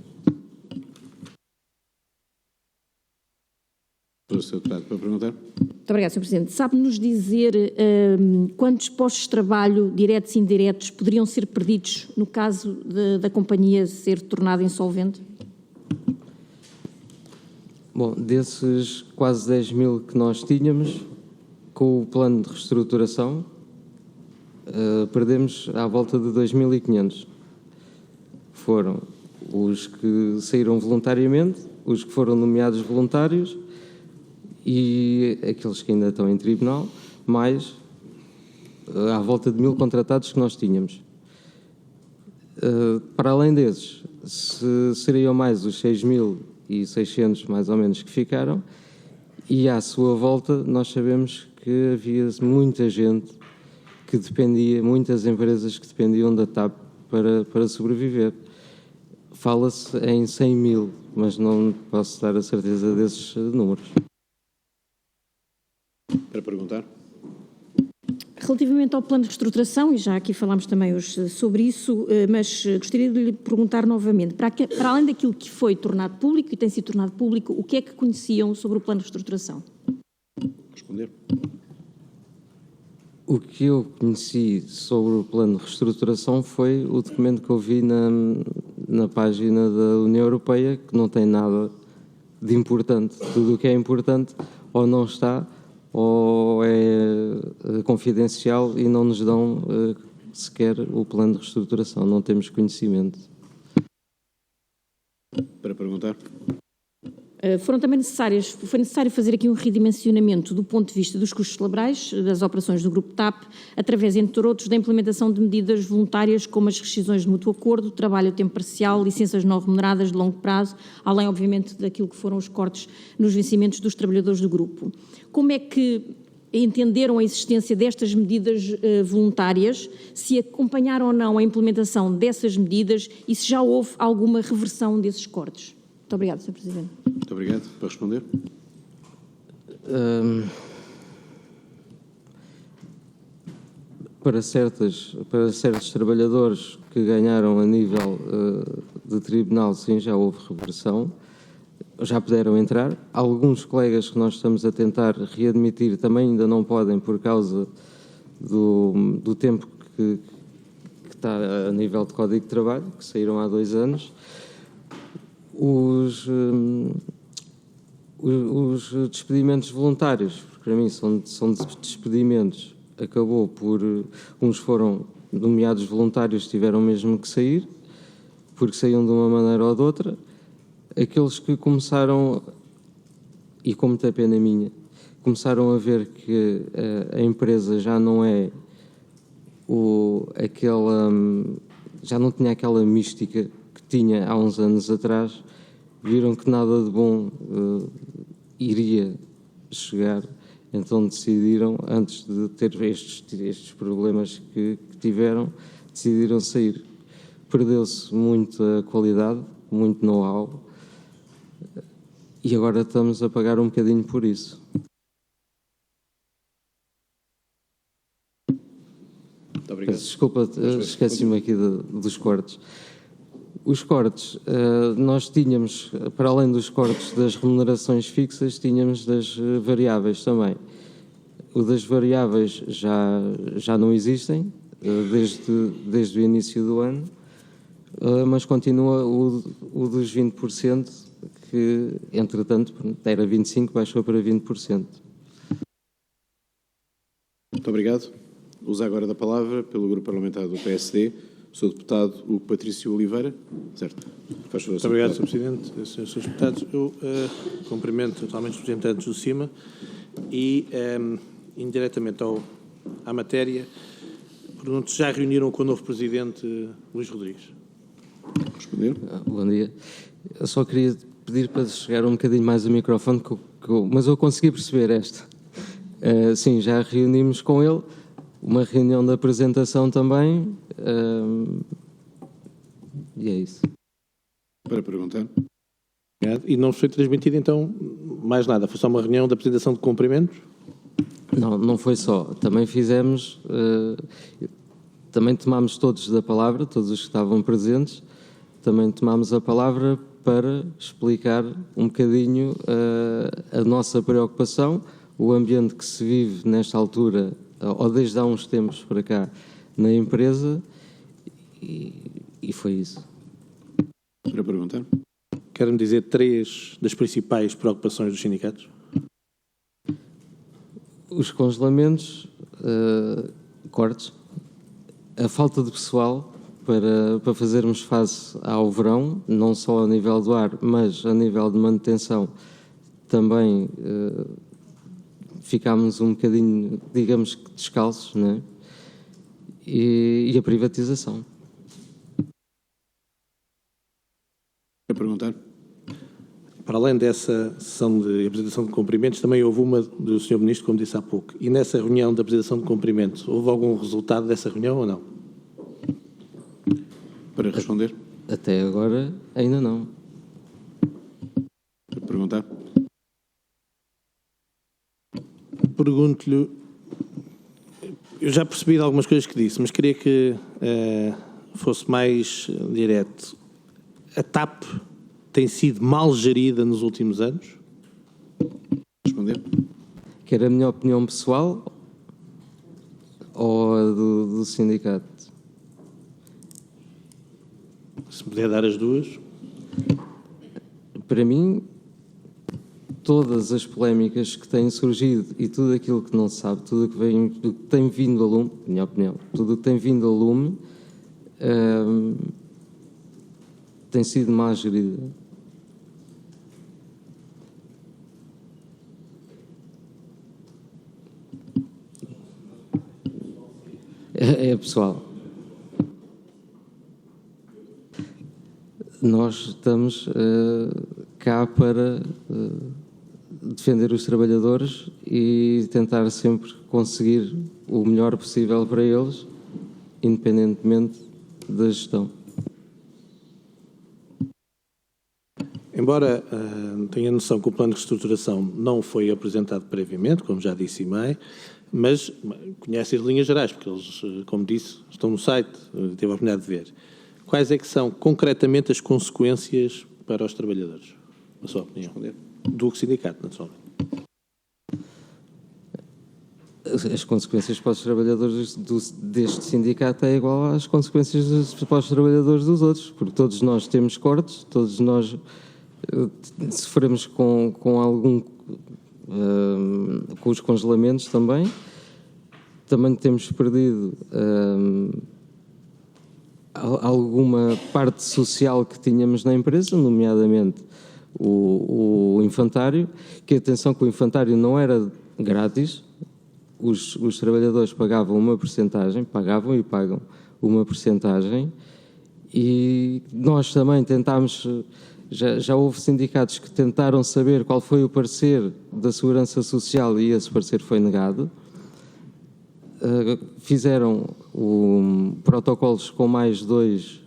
Para o Sr. Deputado, para perguntar. Muito obrigada, Sr. Presidente. Sabe-nos dizer quantos postos de trabalho, diretos e indiretos, poderiam ser perdidos no caso da companhia ser tornada insolvente? Bom, desses quase 10 mil que nós tínhamos, com o plano de reestruturação, perdemos à volta de 2.500. Foram os que saíram voluntariamente, os que foram nomeados voluntários e aqueles que ainda estão em tribunal, mais à volta de 1.000 contratados que nós tínhamos. Para além desses, seriam mais os 6.600 mais ou menos que ficaram, e à sua volta nós sabemos que havia muita gente que dependia, muitas empresas que dependiam da TAP para sobreviver. Fala-se em 100 mil, mas não posso dar a certeza desses números. Para perguntar. Relativamente ao plano de reestruturação, e já aqui falámos também hoje sobre isso, mas gostaria de lhe perguntar novamente, para além daquilo que foi tornado público e tem sido tornado público, o que é que conheciam sobre o plano de reestruturação? Responder. O que eu conheci sobre o plano de reestruturação foi o documento que eu vi na página da União Europeia, que não tem nada de importante. Tudo o que é importante ou não está, ou é confidencial e não nos dão sequer o plano de reestruturação. Não temos conhecimento. Para perguntar. Foi necessário fazer aqui um redimensionamento do ponto de vista dos custos laborais das operações do Grupo TAP, através, entre outros, da implementação de medidas voluntárias como as rescisões de mútuo acordo, trabalho a tempo parcial, licenças não remuneradas de longo prazo, além, obviamente, daquilo que foram os cortes nos vencimentos dos trabalhadores do grupo. Como é que entenderam a existência destas medidas voluntárias, se acompanharam ou não a implementação dessas medidas e se já houve alguma reversão desses cortes. Muito obrigada, Sr. Presidente. Muito obrigado. Para responder. Para certos trabalhadores que ganharam a nível de tribunal, sim, já houve reversão, já puderam entrar. Alguns colegas que nós estamos a tentar readmitir também ainda não podem por causa do tempo que está a nível de Código de Trabalho, que saíram há 2 anos. Os despedimentos voluntários, para mim são despedimentos, acabou por... Uns foram nomeados voluntários, tiveram mesmo que sair, porque saíam de uma maneira ou de outra. Aqueles que começaram, e com muita pena minha, começaram a ver que a empresa já não é já não tinha aquela mística que tinha há uns anos atrás, viram que nada de bom iria chegar, então decidiram, antes de ter estes problemas que tiveram, decidiram sair. Perdeu-se muita qualidade, muito know-how, e agora estamos a pagar um bocadinho por isso. Muito obrigado. Desculpa, esqueci-me aqui dos cortes. Os cortes, nós tínhamos, para além dos cortes das remunerações fixas, tínhamos das variáveis também. O das variáveis já não existem, desde o início do ano, mas continua o dos 20%, que, entretanto, era 25%, baixou para 20%. Muito obrigado. Uso agora da palavra, pelo Grupo Parlamentar do PSD, o Sr. Deputado Hugo Patrício Oliveira. Certo. Faz favor, Muito obrigado, Sr. Presidente. Srs. Deputados, eu cumprimento totalmente os representantes do CIMA e, indiretamente à matéria, pergunto se já reuniram com o novo Presidente Luís Rodrigues. Responder. Bom dia. Eu só queria pedir para chegar um bocadinho mais o microfone, mas eu consegui perceber esta. Sim, já reunimos com ele, uma reunião de apresentação também, e é isso. Para perguntar. E não foi transmitido, então, mais nada? Foi só uma reunião de apresentação de cumprimentos? Não foi só. Também fizemos, também tomámos todos da palavra, todos os que estavam presentes, também tomámos a palavra para explicar um bocadinho a nossa preocupação, o ambiente que se vive nesta altura, ou desde há uns tempos para cá, na empresa, e foi isso. Para perguntar. Quero-me dizer 3 das principais preocupações dos sindicatos? Os congelamentos, cortes, a falta de pessoal para fazermos face ao verão, não só a nível do ar, mas a nível de manutenção, também ficámos um bocadinho, digamos que descalços, não é? E a privatização. Para perguntar. Para além dessa sessão de apresentação de cumprimentos, também houve uma do Sr. Ministro, como disse há pouco. E nessa reunião de apresentação de cumprimentos, houve algum resultado dessa reunião ou não? Para responder. Até agora, ainda não. Para perguntar. Pergunto-lhe, eu já percebi de algumas coisas que disse, mas queria que fosse mais direto. A TAP tem sido mal gerida nos últimos anos? Responder. Quer a minha opinião pessoal ou a do sindicato? Se puder dar as duas. Para mim, todas as polémicas que têm surgido e tudo aquilo que não se sabe, tudo o que tem vindo a lume, minha opinião, tudo o que tem vindo a lume tem sido mal gerida. É pessoal. Nós estamos cá para defender os trabalhadores e tentar sempre conseguir o melhor possível para eles, independentemente da gestão. Embora tenha noção que o plano de reestruturação não foi apresentado previamente, como já disse mas conhece as linhas gerais, porque eles, como disse, estão no site, teve a oportunidade de ver. Quais é que são concretamente as consequências para os trabalhadores? A sua opinião? Do sindicato, naturalmente. As consequências para os trabalhadores deste sindicato é igual às consequências para os trabalhadores dos outros, porque todos nós temos cortes, todos nós sofremos com algum com os congelamentos também temos perdido alguma parte social que tínhamos na empresa, nomeadamente o infantário, que atenção que o infantário não era grátis, os trabalhadores pagavam uma percentagem, pagavam e pagam uma percentagem, e nós também tentámos, já houve sindicatos que tentaram saber qual foi o parecer da Segurança Social e esse parecer foi negado. Fizeram protocolos com mais 2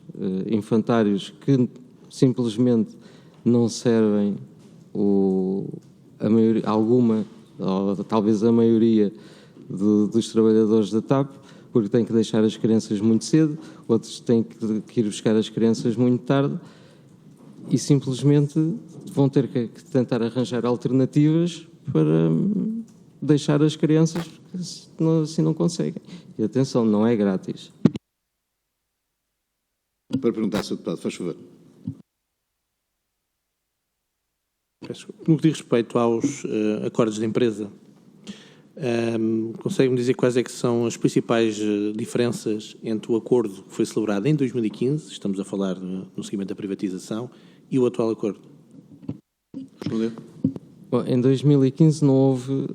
infantários que simplesmente não servem alguma, ou talvez a maioria dos trabalhadores da TAP, porque têm que deixar as crianças muito cedo, outros têm que ir buscar as crianças muito tarde e simplesmente vão ter que tentar arranjar alternativas para deixar as crianças, porque assim não conseguem. E atenção, não é grátis. Para perguntar, Sr. Deputado, faz favor. No que diz respeito aos acordos de empresa, consegue-me dizer quais é que são as principais diferenças entre o acordo que foi celebrado em 2015, estamos a falar no seguimento da privatização, e o atual acordo? Respondeu. Bom, em 2015 não houve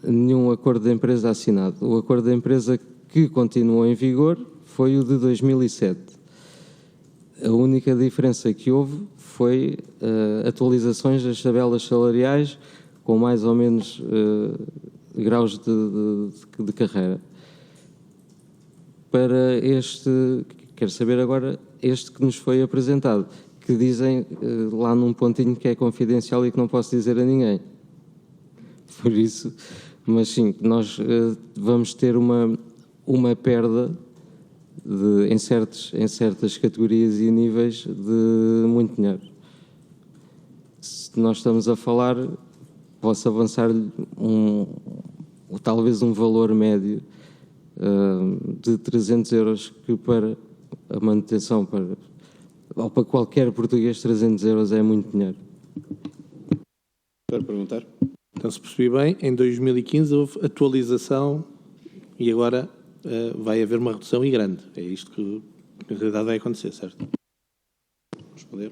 nenhum acordo de empresa assinado. O acordo de empresa que continuou em vigor foi o de 2007. A única diferença que houve foi atualizações das tabelas salariais com mais ou menos graus de carreira. Para quero saber agora, este que nos foi apresentado, que dizem lá num pontinho que é confidencial e que não posso dizer a ninguém. Por isso, mas sim, nós vamos ter uma perda em certas categorias e níveis de muito dinheiro. Se nós estamos a falar, posso avançar-lhe talvez um valor médio de 300 euros, que para a manutenção, ou para qualquer português, 300 euros é muito dinheiro. Para perguntar. Então, se percebi bem, em 2015 houve atualização e agora vai haver uma redução e grande. É isto que na realidade vai acontecer, certo? Responder.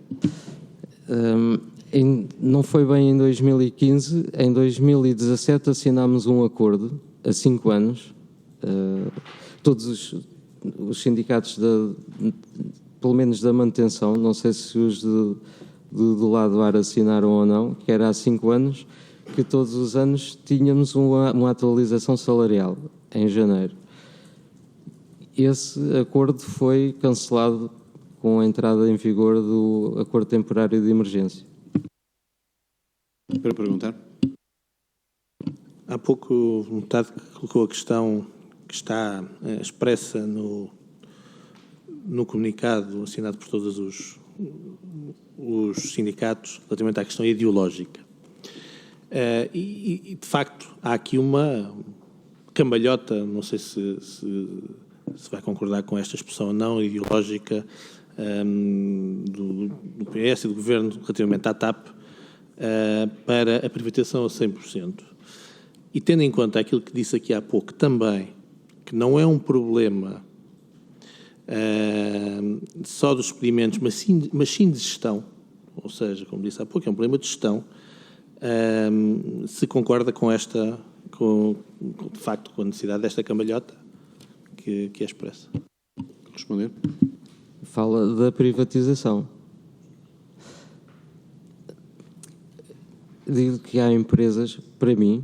Não foi bem em 2015. Em 2017 assinámos um acordo a 5 anos. Todos os sindicatos, pelo menos da manutenção, não sei se os do lado ar assinaram ou não, que era há 5 anos, que todos os anos tínhamos uma atualização salarial, em janeiro. Esse acordo foi cancelado com a entrada em vigor do acordo temporário de emergência. Para perguntar. Há pouco o deputado colocou a questão que está expressa no comunicado assinado por todos os sindicatos relativamente à questão ideológica. E de facto, há aqui uma cambalhota, não sei se vai concordar com esta expressão ou não, ideológica do PS e do Governo relativamente à TAP para a privatização a 100%. E tendo em conta aquilo que disse aqui há pouco também, que não é um problema só dos despedimentos, mas sim de gestão, ou seja, como disse há pouco, é um problema de gestão, se concorda com de facto, com a necessidade desta cambalhota que é expressa. Responder. Fala da privatização. Digo que há empresas, para mim,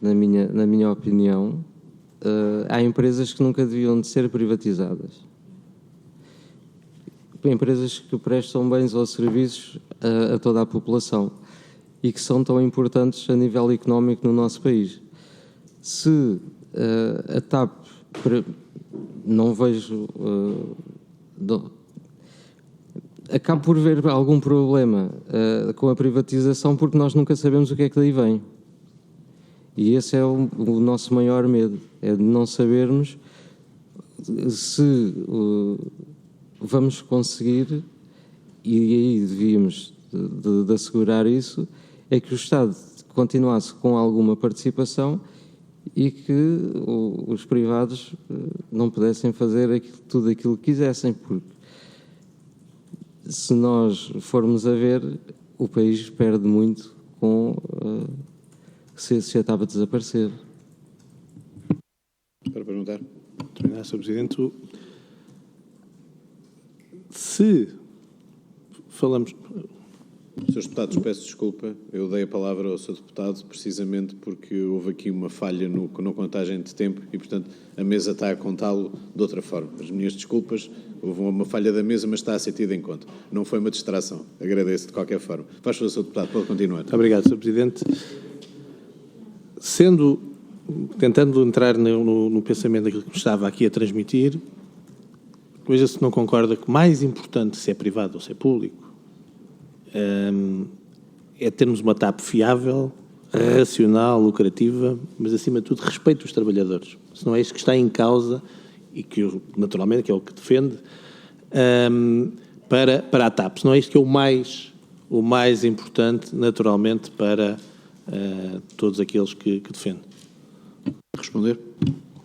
na minha opinião, há empresas que nunca deviam de ser privatizadas. Empresas que prestam bens ou serviços a toda a população e que são tão importantes a nível económico no nosso país. Se a TAP, não vejo, acabo por ver algum problema com a privatização, porque nós nunca sabemos o que é que daí vem. E esse é o nosso maior medo, é de não sabermos se vamos conseguir, e aí devíamos de assegurar isso, é que o Estado continuasse com alguma participação e que os privados não pudessem fazer tudo aquilo que quisessem, porque se nós formos a ver, o país perde muito com se a TAP desaparecer. Para perguntar. Terminar, Sr. Presidente. Se falamos... Senhores deputados, peço desculpa, eu dei a palavra ao Sr. Deputado precisamente porque houve aqui uma falha na contagem de tempo e, portanto, a mesa está a contá-lo de outra forma. As minhas desculpas, houve uma falha da mesa, mas está a ser tida em conta. Não foi uma distração. Agradeço de qualquer forma. Faz favor, Sr. Deputado, pode continuar. Muito obrigado, Sr. Presidente. Tentando entrar no pensamento daquilo que me estava aqui a transmitir, veja se não concorda que mais importante, se é privado ou se é público, é termos uma TAP fiável, racional, lucrativa, mas acima de tudo respeito os trabalhadores. Se não é isto que está em causa e que eu, naturalmente, que é o que defende, para a TAP. Se não é isto que é o mais importante, naturalmente, para todos aqueles que defendem. Responder?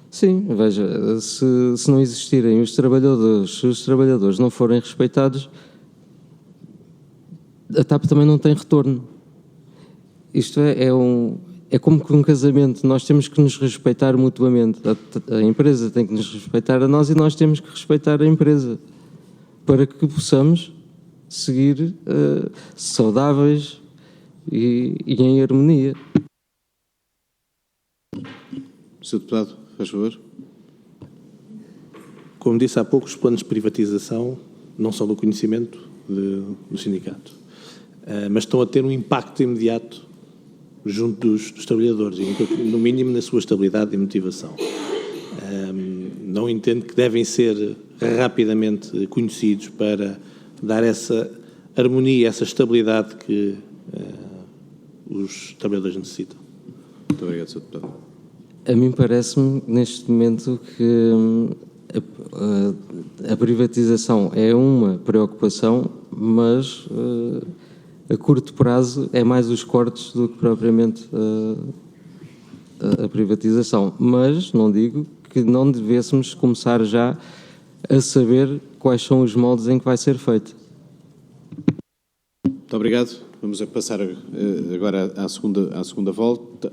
Sim, veja, se não existirem os trabalhadores, se os trabalhadores não forem respeitados, a TAP também não tem retorno. Isto é como que um casamento, nós temos que nos respeitar mutuamente. A empresa tem que nos respeitar a nós e nós temos que respeitar a empresa para que possamos seguir saudáveis e em harmonia. Sr. Deputado, faz favor. Como disse há pouco, os planos de privatização não são do conhecimento do sindicato, mas estão a ter um impacto imediato junto dos trabalhadores, no mínimo na sua estabilidade e motivação. Não entendo que devem ser rapidamente conhecidos para dar essa harmonia, essa estabilidade que os trabalhadores necessitam. Muito obrigado, Sr. Deputado. A mim parece-me, neste momento, que a privatização é uma preocupação, mas a curto prazo é mais os cortes do que propriamente a privatização. Mas não digo que não devêssemos começar já a saber quais são os moldes em que vai ser feito. Muito obrigado. Vamos passar agora à segunda volta,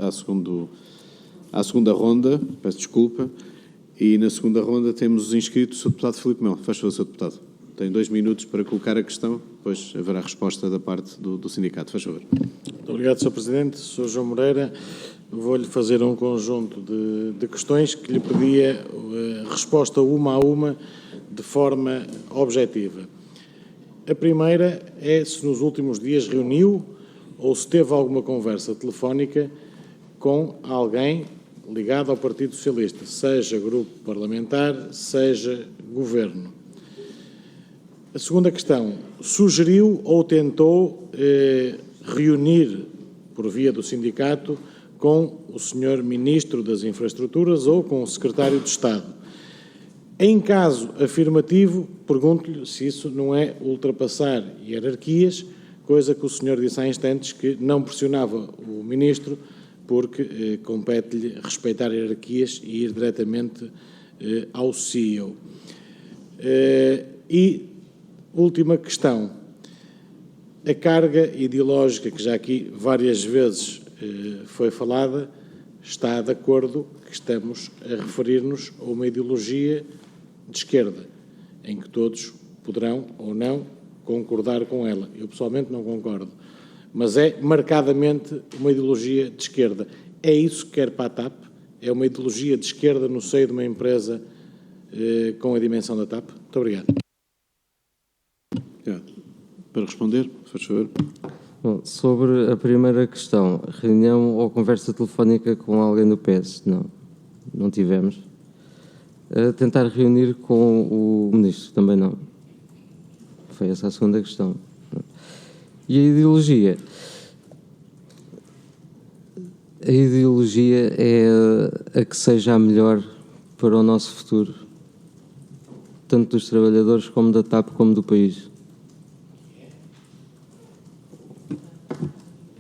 à segunda ronda, peço desculpa, e na segunda ronda temos os inscritos, o Sr. Deputado Filipe Melo. Faz favor, Sr. Deputado. Tem 2 minutos para colocar a questão, depois haverá resposta da parte do sindicato. Faz favor. Muito obrigado, Sr. Presidente. Sr. João Moreira, vou-lhe fazer um conjunto de questões que lhe pedia resposta uma a uma de forma objetiva. A primeira é se nos últimos dias reuniu ou se teve alguma conversa telefónica com alguém ligado ao Partido Socialista, seja grupo parlamentar, seja governo. A segunda questão, sugeriu ou tentou reunir, por via do sindicato, com o Sr. Ministro das Infraestruturas ou com o Secretário de Estado. Em caso afirmativo, pergunto-lhe se isso não é ultrapassar hierarquias, coisa que o senhor disse há instantes que não pressionava o Ministro, porque compete-lhe respeitar hierarquias e ir diretamente ao CEO. E última questão, a carga ideológica que já aqui várias vezes foi falada, está de acordo que estamos a referir-nos a uma ideologia de esquerda, em que todos poderão ou não concordar com ela. Eu pessoalmente não concordo, mas é marcadamente uma ideologia de esquerda. É isso que quer para a TAP? É uma ideologia de esquerda no seio de uma empresa com a dimensão da TAP? Muito obrigado. Para responder, faz favor. Bom, sobre a primeira questão, reunião ou conversa telefónica com alguém do PS? Não tivemos. Tentar reunir com o Ministro? Também não. Foi essa a segunda questão. E a ideologia? A ideologia é a que seja a melhor para o nosso futuro, tanto dos trabalhadores como da TAP, como do país.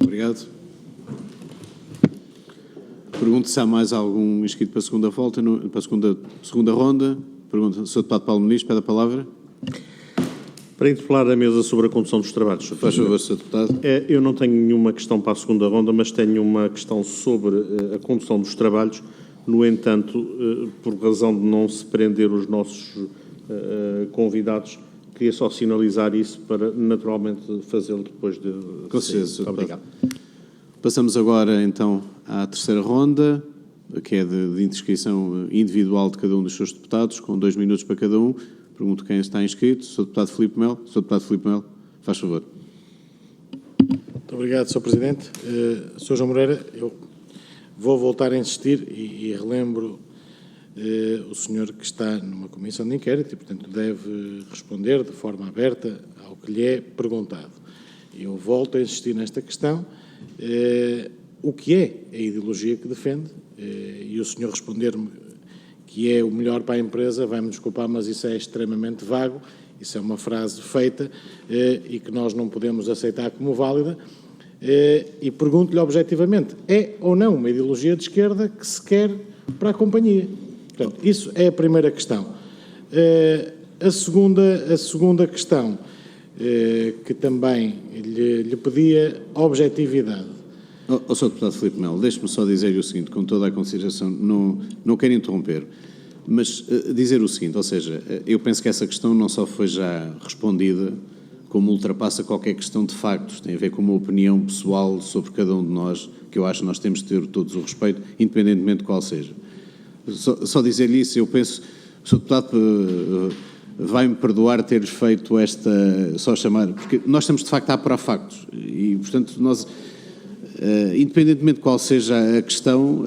Obrigado. Pergunto se há mais algum inscrito para a segunda volta, para a segunda ronda. Pergunto, Sr. Deputado Paulo Ministro, pede a palavra. Para interpelar a mesa sobre a condução dos trabalhos. Faz favor, Sr. Deputado. Eu não tenho nenhuma questão para a segunda ronda, mas tenho uma questão sobre a condução dos trabalhos. No entanto, por razão de não se prender os nossos convidados, queria só sinalizar isso para, naturalmente, fazê-lo depois de... Com certeza, Sr. Obrigado. Passamos agora, então, à terceira ronda, que é de inscrição individual de cada um dos seus deputados, com 2 minutos para cada um. Pergunto quem está inscrito. Sr. Deputado Filipe Melo. Sr. Deputado Filipe Melo, faz favor. Muito obrigado, Sr. Presidente. Sr. João Moreira, eu vou voltar a insistir e relembro o senhor que está numa comissão de inquérito e, portanto, deve responder de forma aberta ao que lhe é perguntado. Eu volto a insistir nesta questão. O que é a ideologia que defende? E o senhor responder-me que é o melhor para a empresa, vai-me desculpar, mas isso é extremamente vago, isso é uma frase feita e que nós não podemos aceitar como válida. E pergunto-lhe objetivamente, é ou não uma ideologia de esquerda que se quer para a companhia? Portanto, isso é a primeira questão. A segunda questão, que também lhe pedia objetividade. Sr. Deputado Filipe Melo, deixe-me só dizer o seguinte, com toda a consideração, não quero interromper, mas dizer o seguinte, ou seja, eu penso que essa questão não só foi já respondida, como ultrapassa qualquer questão de factos, tem a ver com uma opinião pessoal sobre cada um de nós, que eu acho que nós temos de ter todos o respeito, independentemente de qual seja. Só dizer-lhe isso, eu penso, o Sr. Deputado vai-me perdoar ter feito esta, só chamar, porque nós estamos de facto a apurar factos, e portanto nós... independentemente de qual seja a questão,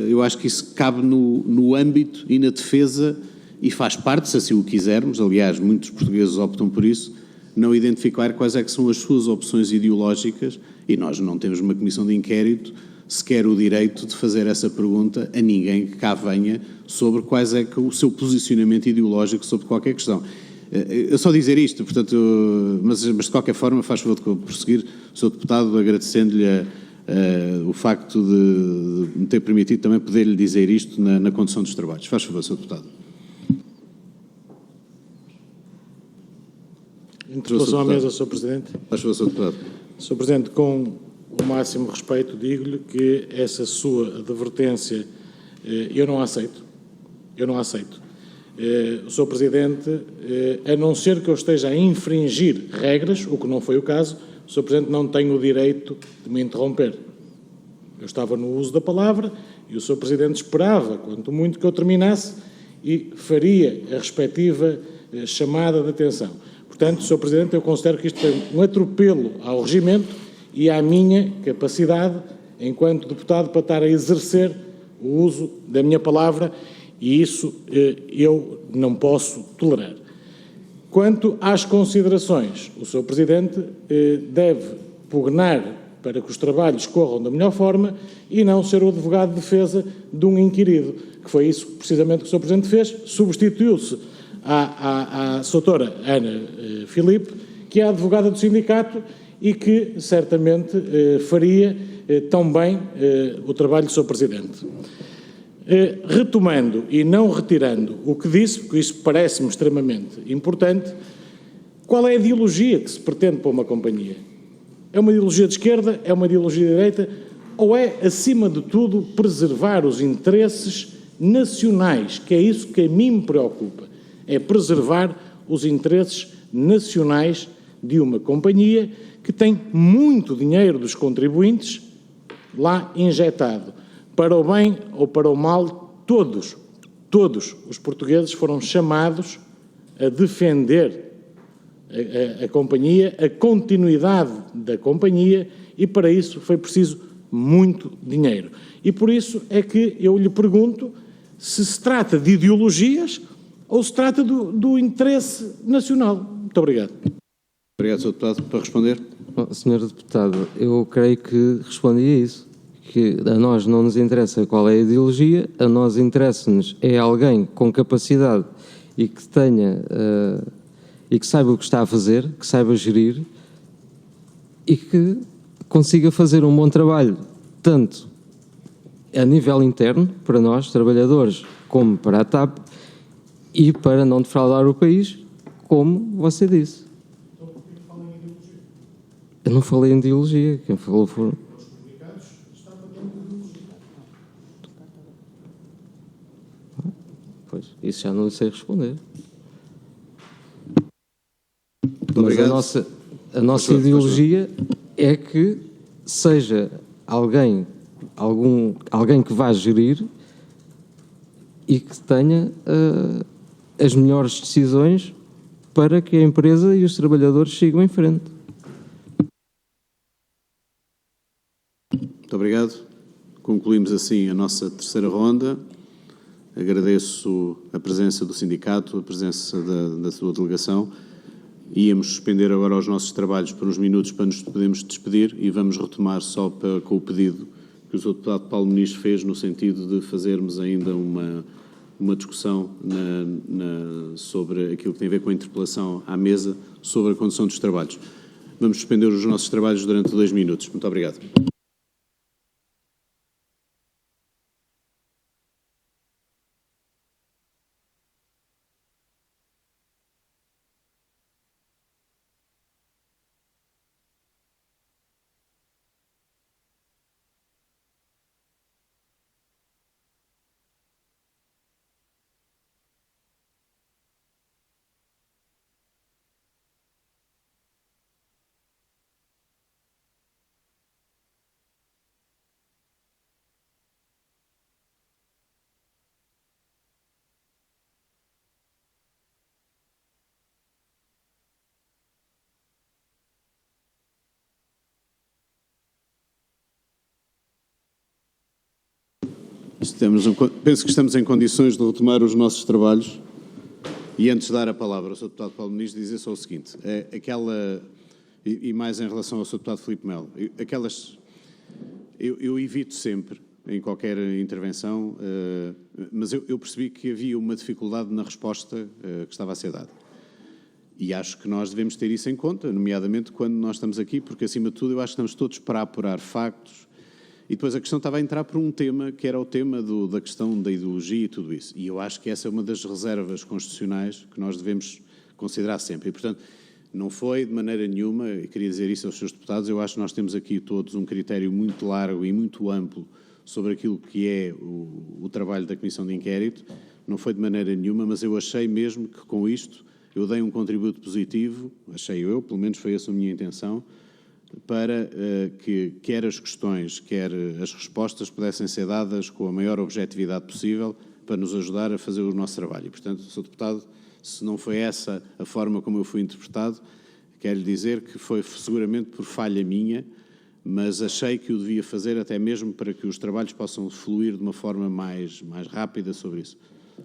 eu acho que isso cabe no âmbito e na defesa e faz parte, se assim o quisermos, aliás, muitos portugueses optam por isso, não identificar quais é que são as suas opções ideológicas e nós não temos uma comissão de inquérito sequer o direito de fazer essa pergunta a ninguém que cá venha sobre quais é que o seu posicionamento ideológico sobre qualquer questão. Eu só dizer isto, portanto, mas de qualquer forma faz favor de prosseguir, Sr. Deputado, agradecendo-lhe o facto de me ter permitido também poder-lhe dizer isto na condução dos trabalhos. Faz favor, Sr. Deputado. Interpelação à mesa, Sr. Presidente. Faz favor, Sr. Deputado. Sr. Presidente, com o máximo respeito, digo-lhe que essa sua advertência eu não aceito. Eu não aceito. Sr. Presidente, a não ser que eu esteja a infringir regras, o que não foi o caso, o Sr. Presidente não tem o direito de me interromper. Eu estava no uso da palavra e o Sr. Presidente esperava, quanto muito, que eu terminasse e faria a respectiva chamada de atenção. Portanto, Sr. Presidente, eu considero que isto foi um atropelo ao regimento e à minha capacidade, enquanto deputado, para estar a exercer o uso da minha palavra, e isso eu não posso tolerar. Quanto às considerações, o Sr. Presidente deve pugnar para que os trabalhos corram da melhor forma e não ser o advogado de defesa de um inquirido, que foi isso precisamente que o Sr. Presidente fez, substituiu-se à doutora Ana Filipe, que é a advogada do sindicato e que certamente faria tão bem o trabalho do Sr. Presidente. Retomando e não retirando o que disse, porque isso parece-me extremamente importante, qual é a ideologia que se pretende para uma companhia? É uma ideologia de esquerda? É uma ideologia de direita? Ou é, acima de tudo, preservar os interesses nacionais, que é isso que a mim me preocupa, é preservar os interesses nacionais de uma companhia que tem muito dinheiro dos contribuintes lá injetado. para o bem ou para o mal, todos os portugueses foram chamados a defender a companhia, a continuidade da companhia, e para isso foi preciso muito dinheiro. E por isso é que eu lhe pergunto se trata de ideologias ou se trata do interesse nacional. Muito obrigado. Obrigado, Sr. Deputado. Para responder. Sr. Deputado, eu creio que respondi a isso, que a nós não nos interessa qual é a ideologia, a nós interessa-nos é alguém com capacidade e que tenha e que saiba o que está a fazer, que saiba gerir e que consiga fazer um bom trabalho, tanto a nível interno, para nós, trabalhadores, como para a TAP, e para não defraudar o país, como você disse. Eu não falei em ideologia, quem falou foram... Pois, isso já não sei responder. Mas a nossa ideologia é que seja alguém que vá gerir e que tenha as melhores decisões para que a empresa e os trabalhadores sigam em frente. Muito obrigado. Concluímos assim a nossa terceira ronda. Agradeço a presença do sindicato, a presença da sua delegação. Íamos suspender agora os nossos trabalhos por uns minutos para nos podermos despedir e vamos retomar só com o pedido que o Sr. Deputado Paulo Muniz fez, no sentido de fazermos ainda uma discussão sobre aquilo que tem a ver com a interpelação à mesa sobre a condução dos trabalhos. Vamos suspender os nossos trabalhos durante 2 minutos. Muito obrigado. Penso que estamos em condições de retomar os nossos trabalhos e antes de dar a palavra ao Sr. Deputado Paulo Muniz, dizer só o seguinte, e mais em relação ao Sr. Deputado Filipe Melo, eu evito sempre, em qualquer intervenção, mas eu percebi que havia uma dificuldade na resposta que estava a ser dada. E acho que nós devemos ter isso em conta, nomeadamente quando nós estamos aqui, porque acima de tudo eu acho que estamos todos para apurar factos. E depois a questão estava a entrar por um tema que era o tema da questão da ideologia e tudo isso. E eu acho que essa é uma das reservas constitucionais que nós devemos considerar sempre. E, portanto, não foi de maneira nenhuma, e queria dizer isso aos seus deputados, eu acho que nós temos aqui todos um critério muito largo e muito amplo sobre aquilo que é o trabalho da Comissão de Inquérito. Não foi de maneira nenhuma, mas eu achei mesmo que com isto eu dei um contributo positivo, achei eu, pelo menos foi essa a minha intenção, para que quer as questões, quer as respostas pudessem ser dadas com a maior objetividade possível para nos ajudar a fazer o nosso trabalho. E, portanto, Sr. Deputado, se não foi essa a forma como eu fui interpretado, quero lhe dizer que foi seguramente por falha minha, mas achei que o devia fazer até mesmo para que os trabalhos possam fluir de uma forma mais rápida sobre isso.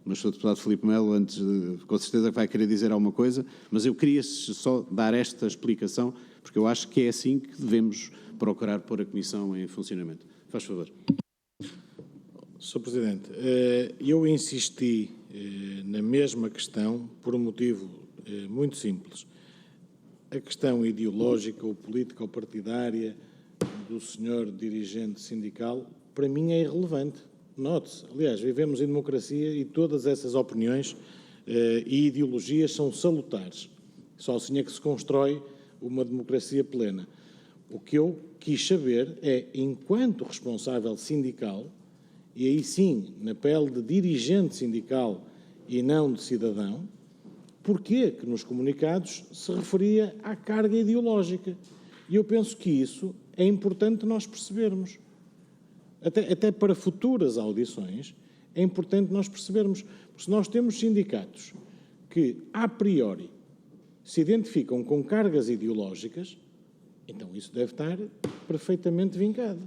Mas, Sr. Deputado Filipe Melo, com certeza vai querer dizer alguma coisa, mas eu queria só dar esta explicação, porque eu acho que é assim que devemos procurar pôr a Comissão em funcionamento. Faz favor. Sr. Presidente, eu insisti na mesma questão por um motivo muito simples. A questão ideológica ou política ou partidária do senhor dirigente sindical, para mim é irrelevante. Note-se, aliás, vivemos em democracia e todas essas opiniões e ideologias são salutares. Só assim é que se constrói uma democracia plena. O que eu quis saber é, enquanto responsável sindical, e aí sim, na pele de dirigente sindical e não de cidadão, porquê que nos comunicados se referia à carga ideológica? E eu penso que isso é importante nós percebermos. até para futuras audições, é importante nós percebermos, porque se nós temos sindicatos que, a priori, se identificam com cargas ideológicas, então isso deve estar perfeitamente vincado.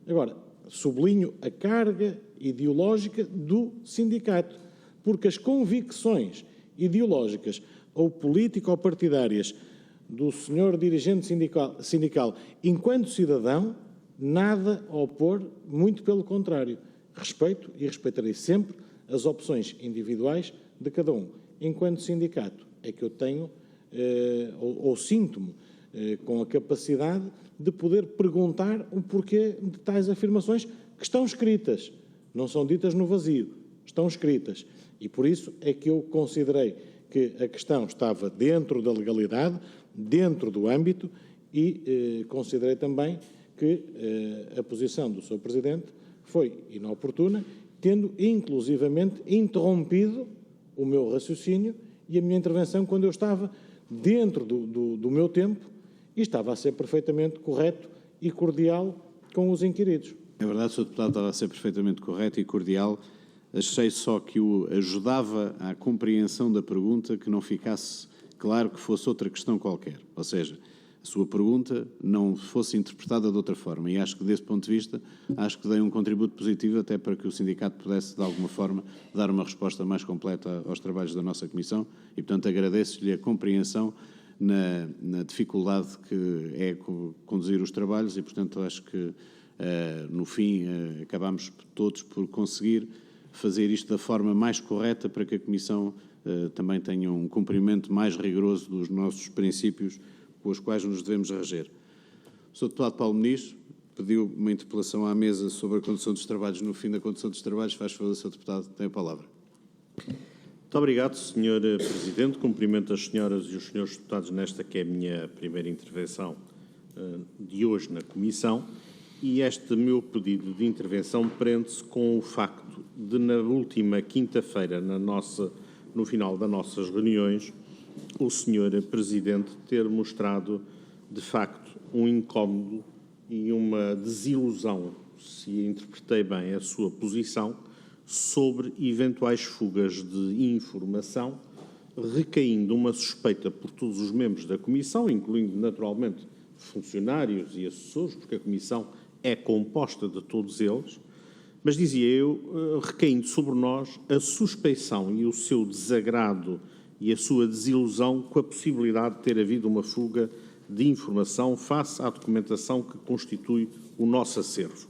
Agora, sublinho a carga ideológica do sindicato, porque as convicções ideológicas ou político ou partidárias do senhor dirigente sindical, enquanto cidadão, nada a opor, muito pelo contrário. Respeito e respeitarei sempre as opções individuais de cada um. Enquanto sindicato, é que eu tenho, ou sinto-me, com a capacidade de poder perguntar o porquê de tais afirmações que estão escritas. Não são ditas no vazio, estão escritas. E por isso é que eu considerei que a questão estava dentro da legalidade, dentro do âmbito, e considerei também que a posição do Sr. Presidente foi inoportuna, tendo inclusivamente interrompido o meu raciocínio e a minha intervenção quando eu estava dentro do meu tempo e estava a ser perfeitamente correto e cordial com os inquiridos. É verdade, o Sr. Deputado estava a ser perfeitamente correto e cordial. Achei só que o ajudava à compreensão da pergunta, que não ficasse claro que fosse outra questão qualquer. Ou seja, a sua pergunta não fosse interpretada de outra forma. E acho que, desse ponto de vista, acho que dei um contributo positivo até para que o sindicato pudesse, de alguma forma, dar uma resposta mais completa aos trabalhos da nossa Comissão e, portanto, agradeço-lhe a compreensão na dificuldade que é conduzir os trabalhos e, portanto, acho que, no fim, acabámos todos por conseguir fazer isto da forma mais correta para que a Comissão também tenha um cumprimento mais rigoroso dos nossos princípios com os quais nos devemos reger. O Sr. Deputado Paulo Muniz pediu uma interpelação à mesa sobre a condução dos trabalhos. No fim da condução dos trabalhos, faz favor, Sr. Deputado, tem a palavra. Muito obrigado, Sr. Presidente. Cumprimento as senhoras e os senhores deputados nesta que é a minha primeira intervenção de hoje na Comissão. E este meu pedido de intervenção prende-se com o facto de, na última quinta-feira, no final das nossas reuniões, o Sr. Presidente ter mostrado, de facto, um incómodo e uma desilusão, se interpretei bem a sua posição, sobre eventuais fugas de informação, recaindo uma suspeita por todos os membros da Comissão, incluindo, naturalmente, funcionários e assessores, porque a Comissão é composta de todos eles, mas, dizia eu, recaindo sobre nós a suspeição e o seu desagrado e a sua desilusão com a possibilidade de ter havido uma fuga de informação face à documentação que constitui o nosso acervo.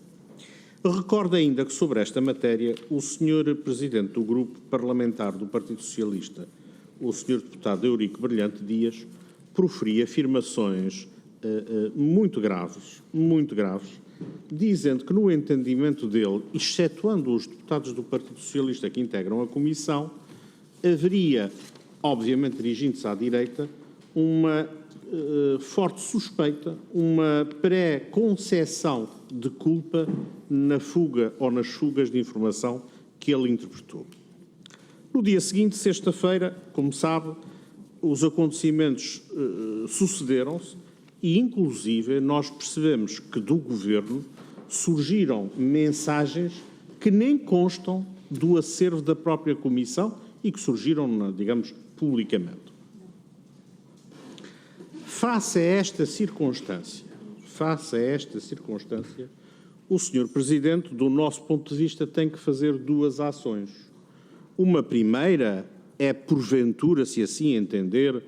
Recordo ainda que, sobre esta matéria, o Sr. Presidente do Grupo Parlamentar do Partido Socialista, o Sr. Deputado Eurico Brilhante Dias, proferia afirmações muito graves, dizendo que, no entendimento dele, excetuando os deputados do Partido Socialista que integram a Comissão, haveria, obviamente dirigindo-se à direita, uma forte suspeita, uma pré-conceção de culpa na fuga ou nas fugas de informação que ele interpretou. No dia seguinte, sexta-feira, como sabe, os acontecimentos sucederam-se e, inclusive, nós percebemos que do Governo surgiram mensagens que nem constam do acervo da própria Comissão e que surgiram, digamos, publicamente. Face a esta circunstância, o Sr. Presidente, do nosso ponto de vista, tem que fazer duas ações. Uma primeira é, porventura, se assim entender,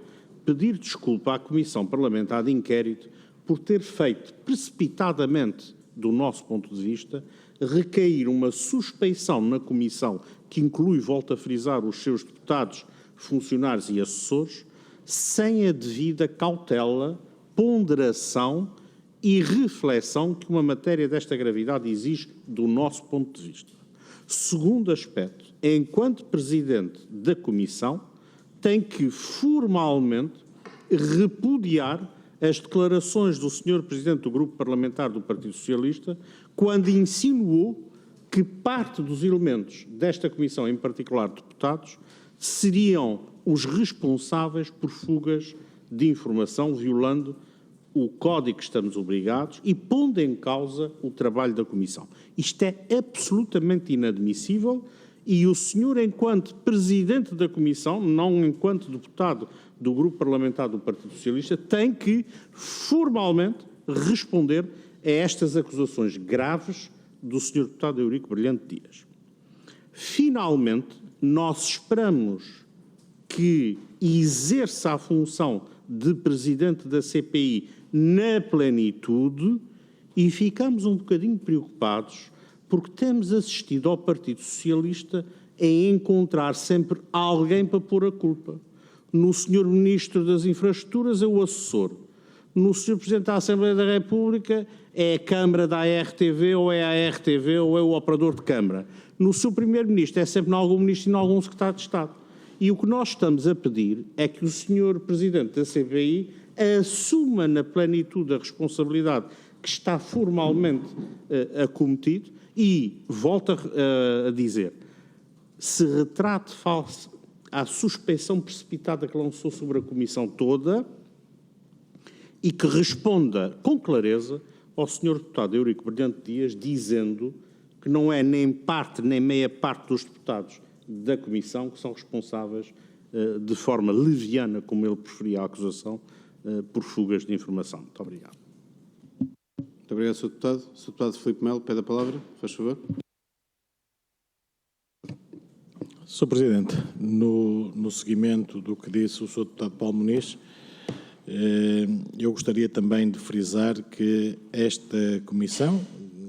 pedir desculpa à Comissão Parlamentar de Inquérito por ter feito precipitadamente, do nosso ponto de vista, recair uma suspeição na Comissão que inclui, volto a frisar, os seus deputados, funcionários e assessores, sem a devida cautela, ponderação e reflexão que uma matéria desta gravidade exige do nosso ponto de vista. Segundo aspecto, enquanto Presidente da Comissão, tem que formalmente repudiar as declarações do Sr. Presidente do Grupo Parlamentar do Partido Socialista, quando insinuou que parte dos elementos desta Comissão, em particular deputados, seriam os responsáveis por fugas de informação, violando o código que estamos obrigados e pondo em causa o trabalho da Comissão. Isto é absolutamente inadmissível e o senhor, enquanto Presidente da Comissão, não enquanto deputado do Grupo Parlamentar do Partido Socialista, tem que formalmente responder a estas acusações graves do senhor deputado Eurico Brilhante Dias. Finalmente, nós esperamos que exerça a função de Presidente da CPI na plenitude e ficamos um bocadinho preocupados porque temos assistido ao Partido Socialista a encontrar sempre alguém para pôr a culpa. No Sr. Ministro das Infraestruturas é o assessor. No Sr. Presidente da Assembleia da República é a Câmara da ARTV ou é a ARTV ou é o operador de Câmara. No Sr. Primeiro-Ministro é sempre em algum Ministro e em algum Secretário de Estado. E o que nós estamos a pedir é que o Sr. Presidente da CPI assuma na plenitude a responsabilidade que está formalmente acometido e, volto a dizer, se retrate falso à suspeição precipitada que lançou sobre a Comissão toda e que responda com clareza ao Sr. Deputado Eurico Brilhante Dias, dizendo que não é nem parte nem meia parte dos deputados da Comissão que são responsáveis de forma leviana, como ele preferia a acusação, por fugas de informação. Muito obrigado. Muito obrigado, Sr. Deputado. Sr. Deputado Filipe Melo, pede a palavra, faz favor. Sr. Presidente, no seguimento do que disse o Sr. Deputado Paulo Muniz, eu gostaria também de frisar que esta Comissão,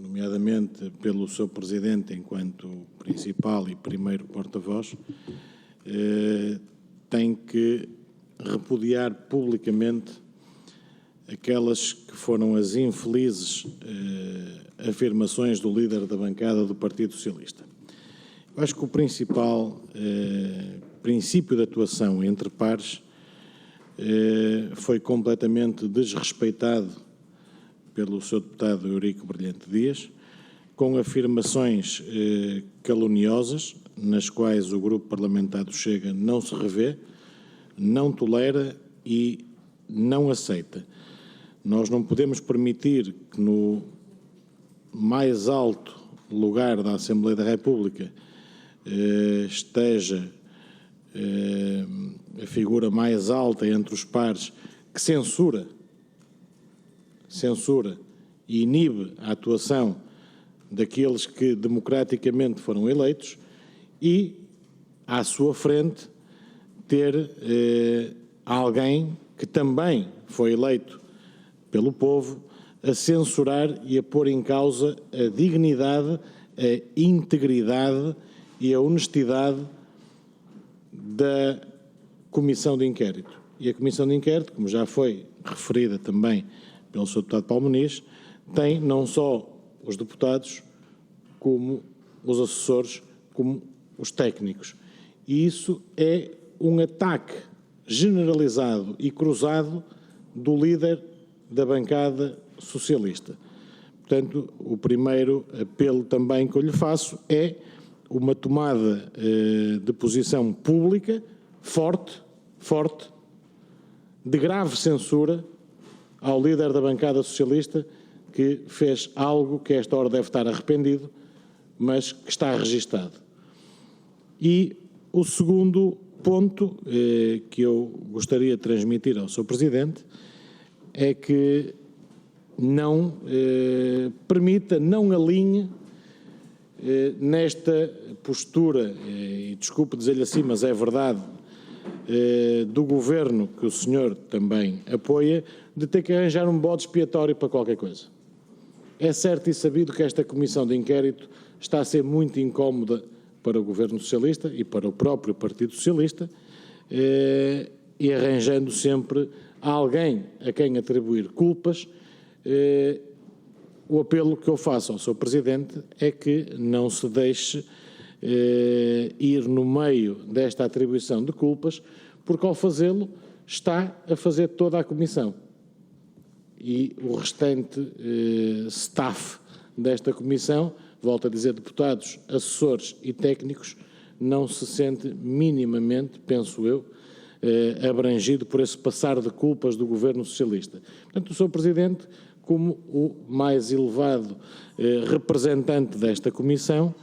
nomeadamente pelo seu Presidente enquanto principal e primeiro porta-voz, tem que repudiar publicamente aquelas que foram as infelizes afirmações do líder da bancada do Partido Socialista. Eu acho que o principal princípio de atuação entre pares foi completamente desrespeitado pelo seu deputado Eurico Brilhante Dias, com afirmações caluniosas, nas quais o grupo parlamentar do Chega não se revê, não tolera e não aceita. Nós não podemos permitir que no mais alto lugar da Assembleia da República esteja a figura mais alta entre os pares que censura e inibe a atuação daqueles que democraticamente foram eleitos e, à sua frente, ter alguém que também foi eleito pelo povo a censurar e a pôr em causa a dignidade, a integridade e a honestidade da Comissão de Inquérito. E a Comissão de Inquérito, como já foi referida também pelo Sr. Deputado Paulo Muniz, tem não só os deputados, como os assessores, como os técnicos. E isso é um ataque generalizado e cruzado do líder da bancada socialista. Portanto, o primeiro apelo também que eu lhe faço é uma tomada de posição pública, forte, de grave censura ao líder da bancada socialista que fez algo que a esta hora deve estar arrependido, mas que está registado. E o segundo ponto que eu gostaria de transmitir ao Sr. Presidente é que não permita, não alinhe nesta postura, e desculpe dizer-lhe assim, mas é verdade, do Governo que o senhor também apoia, de ter que arranjar um bode expiatório para qualquer coisa. É certo e sabido que esta Comissão de Inquérito está a ser muito incómoda para o Governo Socialista e para o próprio Partido Socialista, e arranjando sempre alguém a quem atribuir culpas. O apelo que eu faço ao Sr. Presidente é que não se deixe ir no meio desta atribuição de culpas, porque ao fazê-lo está a fazer toda a Comissão. E o restante staff desta Comissão, volto a dizer, deputados, assessores e técnicos, não se sente minimamente, penso eu, abrangido por esse passar de culpas do governo socialista. Portanto, o Sr. Presidente, como o mais elevado representante desta Comissão,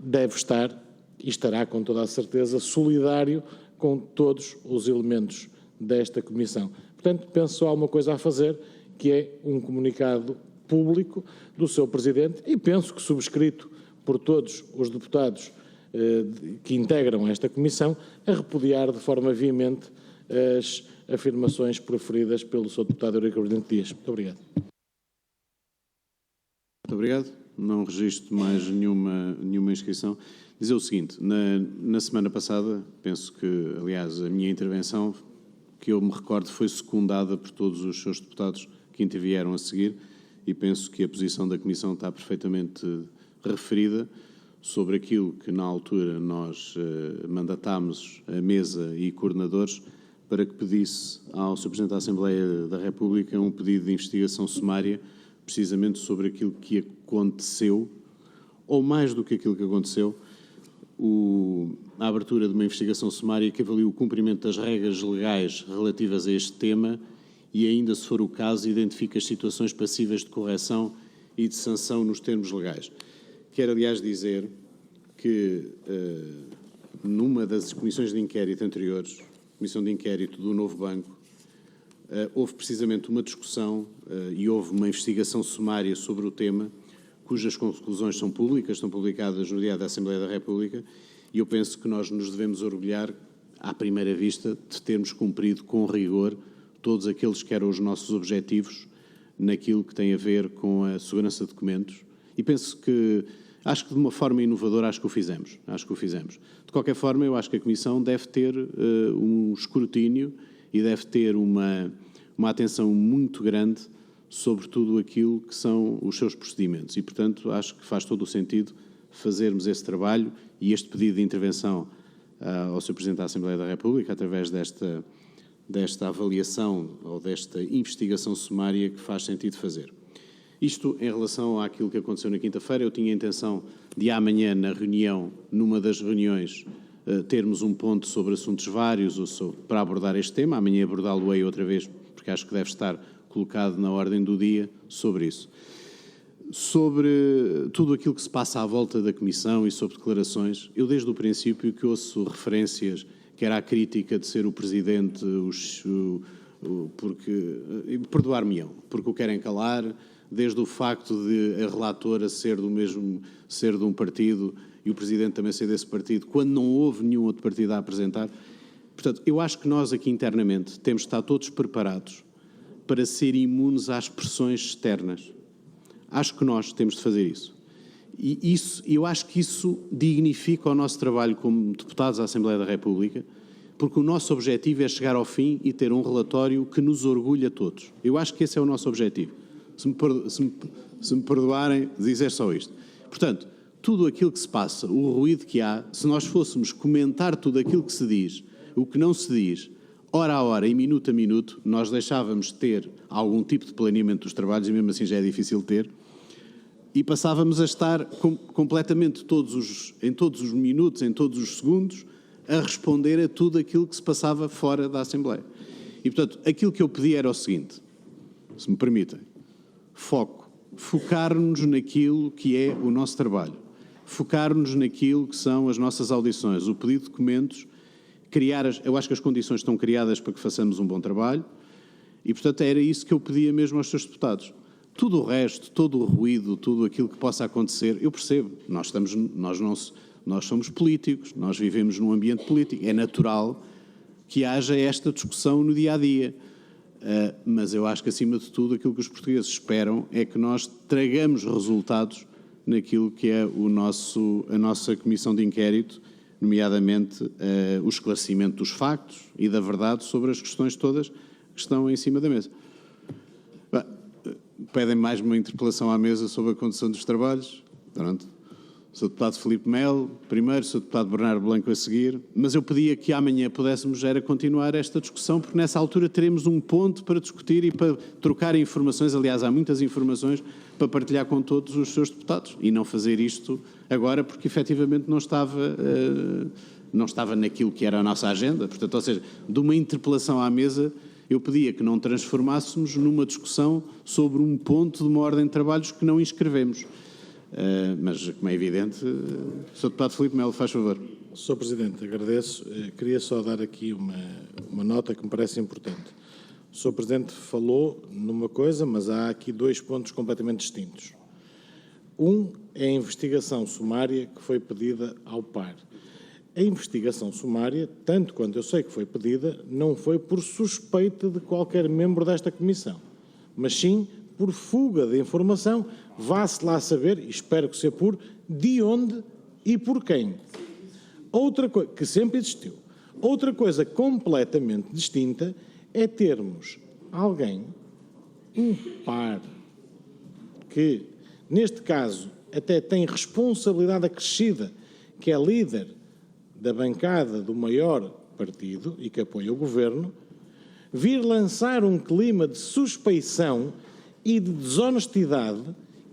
deve estar, e estará com toda a certeza, solidário com todos os elementos desta Comissão. Portanto, penso só há uma coisa a fazer, que é um comunicado público do Sr. Presidente, e penso que subscrito por todos os deputados que integram esta Comissão, a repudiar de forma veemente as afirmações proferidas pelo Sr. Deputado Eurico Brilhante Dias. Muito obrigado. Muito obrigado. Não registro mais nenhuma inscrição. Dizer o seguinte, na semana passada, penso que, aliás, a minha intervenção, que eu me recordo, foi secundada por todos os seus deputados que intervieram a seguir, e penso que a posição da Comissão está perfeitamente referida sobre aquilo que, na altura, nós mandatámos a mesa e coordenadores para que pedisse ao Sr. Presidente da Assembleia da República um pedido de investigação sumária, precisamente sobre aquilo que aconteceu, ou mais do que aquilo que aconteceu, a abertura de uma investigação sumária que avalie o cumprimento das regras legais relativas a este tema e, ainda se for o caso, identifique as situações passíveis de correção e de sanção nos termos legais. Quero, aliás, dizer que numa das comissões de inquérito anteriores, Comissão de Inquérito do Novo Banco, houve precisamente uma discussão e houve uma investigação sumária sobre o tema, cujas conclusões são públicas, estão publicadas no Diário da Assembleia da República, e eu penso que nós nos devemos orgulhar, à primeira vista, de termos cumprido com rigor todos aqueles que eram os nossos objetivos naquilo que tem a ver com a segurança de documentos, e penso que, acho que de uma forma inovadora, acho que o fizemos. De qualquer forma, eu acho que a Comissão deve ter um escrutínio e deve ter uma atenção muito grande sobre tudo aquilo que são os seus procedimentos. E, portanto, acho que faz todo o sentido fazermos esse trabalho e este pedido de intervenção ao Sr. Presidente da Assembleia da República, através desta avaliação ou desta investigação sumária que faz sentido fazer. Isto em relação àquilo que aconteceu na quinta-feira. Eu tinha a intenção de amanhã, numa das reuniões, termos um ponto sobre assuntos vários para abordar este tema. Amanhã abordá-lo-ei outra vez, porque acho que deve estar colocado na ordem do dia sobre isso. Sobre tudo aquilo que se passa à volta da Comissão e sobre declarações, eu desde o princípio que ouço referências, quer à crítica de ser o Presidente, perdoar-me-ão, porque o querem calar, desde o facto de a relatora ser de um partido e o Presidente também ser desse partido, quando não houve nenhum outro partido a apresentar. Portanto, eu acho que nós aqui internamente temos de estar todos preparados para ser imunes às pressões externas. Acho que nós temos de fazer isso. E eu acho que isso dignifica o nosso trabalho como deputados da Assembleia da República, porque o nosso objetivo é chegar ao fim e ter um relatório que nos orgulhe a todos. Eu acho que esse é o nosso objetivo. Se me perdoarem, dizer só isto. Portanto, tudo aquilo que se passa, o ruído que há, se nós fôssemos comentar tudo aquilo que se diz, o que não se diz, hora a hora e minuto a minuto, nós deixávamos de ter algum tipo de planeamento dos trabalhos, e mesmo assim já é difícil ter, e passávamos a estar completamente em todos os minutos, em todos os segundos, a responder a tudo aquilo que se passava fora da Assembleia. E, portanto, aquilo que eu pedi era o seguinte, se me permitem, focar-nos naquilo que é o nosso trabalho, focar-nos naquilo que são as nossas audições, o pedido de documentos, eu acho que as condições estão criadas para que façamos um bom trabalho e, portanto, era isso que eu pedia mesmo aos seus deputados. Tudo o resto, todo o ruído, tudo aquilo que possa acontecer, eu percebo, nós somos políticos, nós vivemos num ambiente político, é natural que haja esta discussão no dia-a-dia. Mas eu acho que, acima de tudo, aquilo que os portugueses esperam é que nós tragamos resultados naquilo que é a nossa comissão de inquérito, nomeadamente o esclarecimento dos factos e da verdade sobre as questões todas que estão em cima da mesa. Pedem mais uma interpelação à mesa sobre a condução dos trabalhos. Pronto. Sr. Deputado Filipe Melo, primeiro, Sr. Deputado Bernardo Blanco a seguir, mas eu pedia que amanhã pudéssemos continuar esta discussão, porque nessa altura teremos um ponto para discutir e para trocar informações, aliás, há muitas informações para partilhar com todos os seus deputados, e não fazer isto agora, porque efetivamente não estava não estava naquilo que era a nossa agenda. Portanto, ou seja, de uma interpelação à mesa, eu pedia que não transformássemos numa discussão sobre um ponto de uma ordem de trabalhos que não inscrevemos. Mas, como é evidente, Sr. Deputado Filipe Melo, faz favor. Sr. Presidente, agradeço. Queria só dar aqui uma nota que me parece importante. O Sr. Presidente falou numa coisa, mas há aqui 2 pontos completamente distintos. Um é a investigação sumária que foi pedida ao par. A investigação sumária, tanto quanto eu sei que foi pedida, não foi por suspeita de qualquer membro desta comissão, mas sim por fuga de informação, vá-se lá saber, e espero que se apure, de onde e por quem. Outra coisa, que sempre existiu. Outra coisa completamente distinta é termos alguém, um par, que, neste caso, até tem responsabilidade acrescida, que é líder da bancada do maior partido e que apoia o governo, vir lançar um clima de suspeição e de desonestidade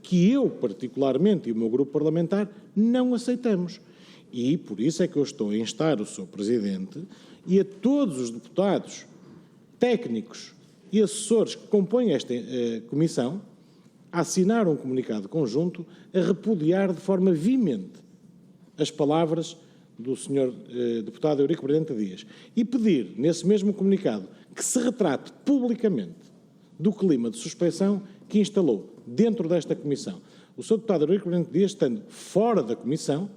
que eu, particularmente, e o meu grupo parlamentar, não aceitamos. E por isso é que eu estou a instar o Sr. Presidente e a todos os deputados, técnicos e assessores que compõem esta comissão a assinar um comunicado conjunto a repudiar de forma veemente as palavras do Sr. Deputado Eurico Brilhante Dias e pedir, nesse mesmo comunicado, que se retrate publicamente do clima de suspeição que instalou dentro desta comissão. O Sr. Deputado Eurico Brilhante Dias, estando fora da comissão,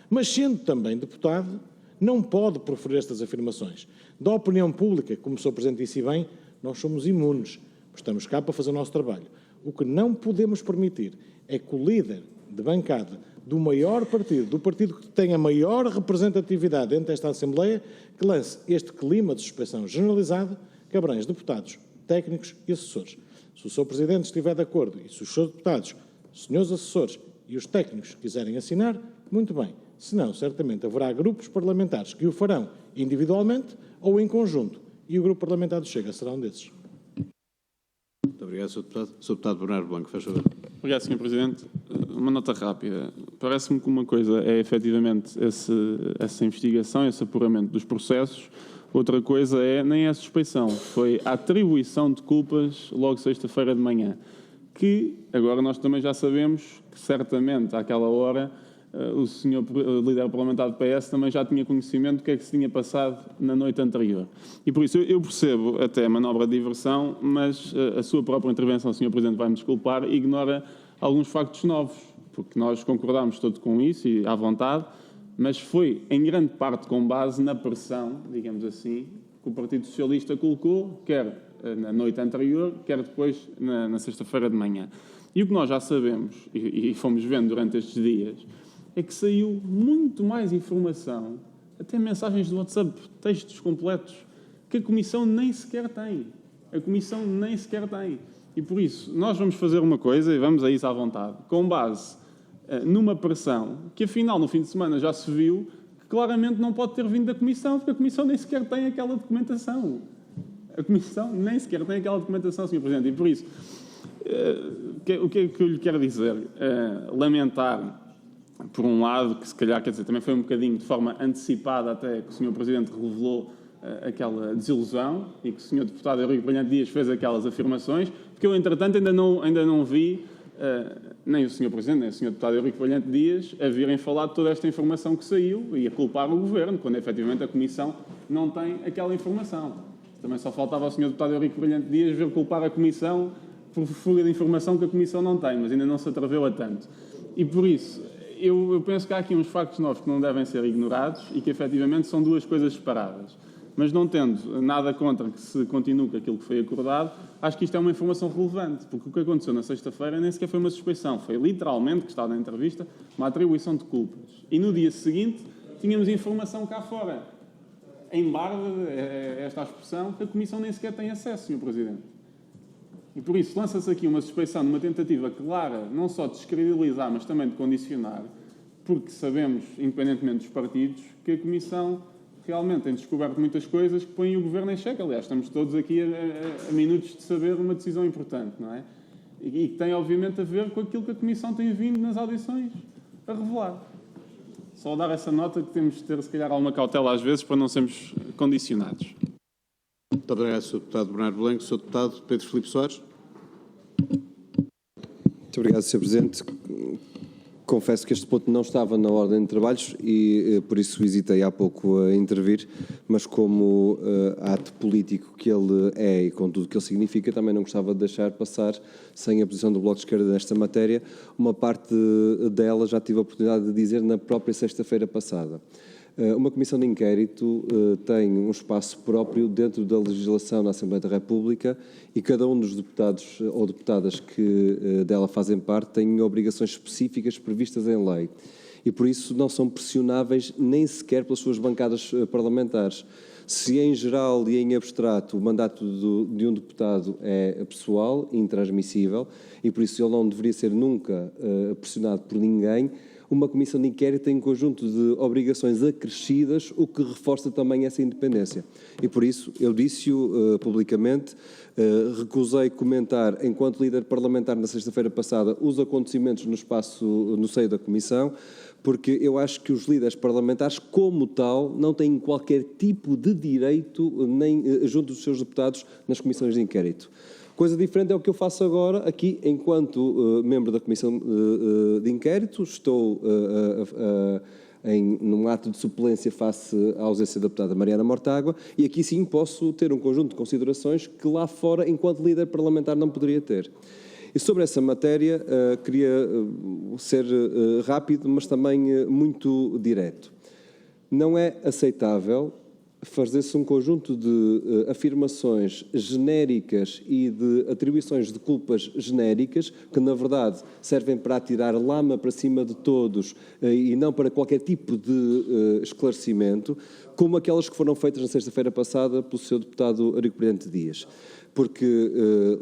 mas sendo também deputado, não pode proferir estas afirmações. Da opinião pública, como o Sr. Presidente disse bem, nós somos imunes, estamos cá para fazer o nosso trabalho. O que não podemos permitir é que o líder de bancada do maior partido, do partido que tem a maior representatividade dentro desta Assembleia, que lance este clima de suspeição generalizado que abrange deputados, técnicos e assessores. Se o Sr. Presidente estiver de acordo e se os seus deputados, os senhores assessores e os técnicos quiserem assinar, muito bem. Se não, certamente haverá grupos parlamentares que o farão individualmente ou em conjunto. E o grupo parlamentar do Chega será um desses. Muito obrigado, Sr. Deputado. Sr. Deputado Bernardo Blanco, faz favor. Obrigado, Sr. Presidente. Uma nota rápida. Parece-me que uma coisa é, efetivamente, essa investigação, esse apuramento dos processos. Outra coisa nem é a suspeição, foi a atribuição de culpas logo sexta-feira de manhã, que agora nós também já sabemos que, certamente, àquela hora, o senhor líder parlamentar do PS também já tinha conhecimento do que é que se tinha passado na noite anterior. E por isso eu percebo até a manobra de diversão, mas a sua própria intervenção, Sr. Presidente, vai-me desculpar, ignora alguns factos novos, porque nós concordámos todos com isso e à vontade, mas foi em grande parte com base na pressão, digamos assim, que o Partido Socialista colocou, quer na noite anterior, quer depois na sexta-feira de manhã. E o que nós já sabemos, e fomos vendo durante estes dias, é que saiu muito mais informação, até mensagens do WhatsApp, textos completos, que a Comissão nem sequer tem. A Comissão nem sequer tem. E por isso, nós vamos fazer uma coisa, e vamos a isso à vontade, com base numa pressão que, afinal, no fim de semana já se viu que claramente não pode ter vindo da Comissão, porque a Comissão nem sequer tem aquela documentação. A Comissão nem sequer tem aquela documentação, Sr. Presidente. E por isso, o que é que eu lhe quero dizer? Lamentar, por um lado, que se calhar, quer dizer, também foi um bocadinho de forma antecipada até que o Sr. Presidente revelou aquela desilusão e que o Sr. Deputado Eurico Brilhante Dias fez aquelas afirmações, porque eu, entretanto, ainda não vi nem o Sr. Presidente, nem o Sr. Deputado Eurico Brilhante Dias a virem falar de toda esta informação que saiu e a culpar o Governo, quando efetivamente a Comissão não tem aquela informação. Também só faltava ao Sr. Deputado Eurico Brilhante Dias vir culpar a Comissão por fuga de informação que a Comissão não tem, mas ainda não se atreveu a tanto. E por isso, eu penso que há aqui uns factos novos que não devem ser ignorados e que efetivamente são duas coisas separadas. Mas não tendo nada contra que se continue com aquilo que foi acordado, acho que isto é uma informação relevante, porque o que aconteceu na sexta-feira nem sequer foi uma suspeição, foi literalmente, que está na entrevista, uma atribuição de culpas. E no dia seguinte tínhamos informação cá fora, em barba, esta expressão, que a Comissão nem sequer tem acesso, Sr. Presidente. E por isso lança-se aqui uma suspeição numa tentativa clara, não só de descredibilizar, mas também de condicionar, porque sabemos, independentemente dos partidos, que a Comissão realmente tem descoberto muitas coisas que põem o Governo em xeque. Aliás, estamos todos aqui a minutos de saber uma decisão importante, não é? E que tem, obviamente, a ver com aquilo que a Comissão tem vindo nas audições a revelar. Só dar essa nota que temos de ter, se calhar, alguma cautela às vezes para não sermos condicionados. Muito obrigado, Sr. Deputado Bernardo Blanco. Sr. Deputado Pedro Filipe Soares. Muito obrigado, Sr. Presidente. Confesso que este ponto não estava na ordem de trabalhos e por isso hesitei há pouco a intervir, mas como ato político que ele é e com tudo o que ele significa, também não gostava de deixar passar sem a posição do Bloco de Esquerda nesta matéria. Uma parte dela já tive a oportunidade de dizer na própria sexta-feira passada. Uma comissão de inquérito tem um espaço próprio dentro da legislação na Assembleia da República e cada um dos deputados ou deputadas que dela fazem parte tem obrigações específicas previstas em lei e por isso não são pressionáveis nem sequer pelas suas bancadas parlamentares. Se em geral e em abstrato o mandato de um deputado é pessoal, intransmissível e por isso ele não deveria ser nunca pressionado por ninguém, uma comissão de inquérito tem um conjunto de obrigações acrescidas, o que reforça também essa independência. E por isso, eu disse-o publicamente, recusei comentar, enquanto líder parlamentar na sexta-feira passada, os acontecimentos no seio da comissão, porque eu acho que os líderes parlamentares, como tal, não têm qualquer tipo de direito, nem junto dos seus deputados, nas comissões de inquérito. Coisa diferente é o que eu faço agora, aqui, enquanto membro da Comissão de Inquérito, estou num ato de suplência face à ausência da deputada Mariana Mortágua, e aqui sim posso ter um conjunto de considerações que lá fora, enquanto líder parlamentar, não poderia ter. E sobre essa matéria, queria ser rápido, mas também muito direto. Não é aceitável fazer-se um conjunto de afirmações genéricas e de atribuições de culpas genéricas, que na verdade servem para atirar lama para cima de todos e não para qualquer tipo de esclarecimento, como aquelas que foram feitas na sexta-feira passada pelo Sr. Deputado Eurico Brilhante Dias. Porque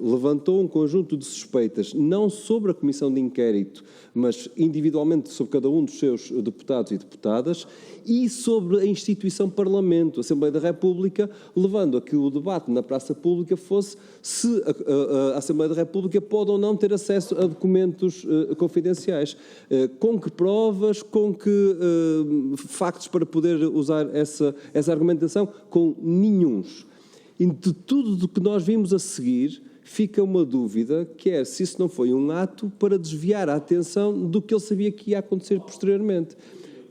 levantou um conjunto de suspeitas, não sobre a Comissão de Inquérito, mas individualmente sobre cada um dos seus deputados e deputadas, e sobre a instituição Parlamento, a Assembleia da República, levando a que o debate na praça pública fosse se a Assembleia da República pode ou não ter acesso a documentos confidenciais. Com que provas, com que factos para poder usar essa argumentação? Com nenhuns. E de tudo do que nós vimos a seguir, fica uma dúvida, que é se isso não foi um ato para desviar a atenção do que ele sabia que ia acontecer posteriormente.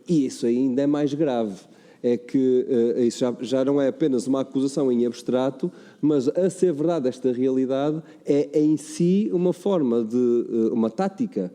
E isso ainda é mais grave. É que isso já não é apenas uma acusação em abstrato, mas a ser verdade esta realidade é em si uma forma de, uma tática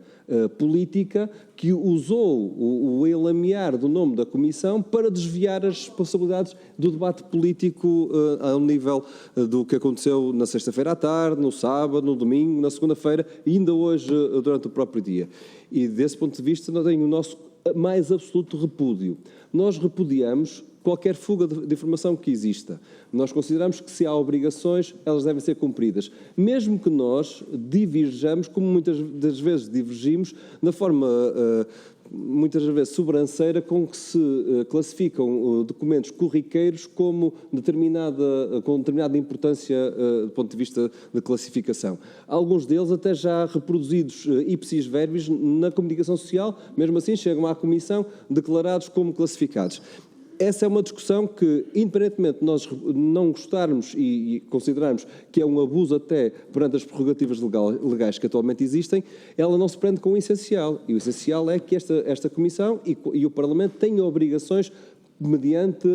política que usou o elamear do nome da Comissão para desviar as responsabilidades do debate político ao nível do que aconteceu na sexta-feira à tarde, no sábado, no domingo, na segunda-feira e ainda hoje durante o próprio dia. E desse ponto de vista nós temos o nosso mais absoluto repúdio. Nós repudiamos qualquer fuga de informação que exista. Nós consideramos que se há obrigações, elas devem ser cumpridas. Mesmo que nós diverjamos, como muitas das vezes divergimos, na forma muitas vezes sobranceira com que se classificam documentos corriqueiros como com determinada importância do ponto de vista de classificação. Alguns deles até já reproduzidos ipsis verbis na comunicação social, mesmo assim chegam à Comissão declarados como classificados. Essa é uma discussão que, independentemente de nós não gostarmos e considerarmos que é um abuso até perante as prerrogativas legais que atualmente existem, ela não se prende com o essencial. E o essencial é que esta Comissão e o Parlamento têm obrigações mediante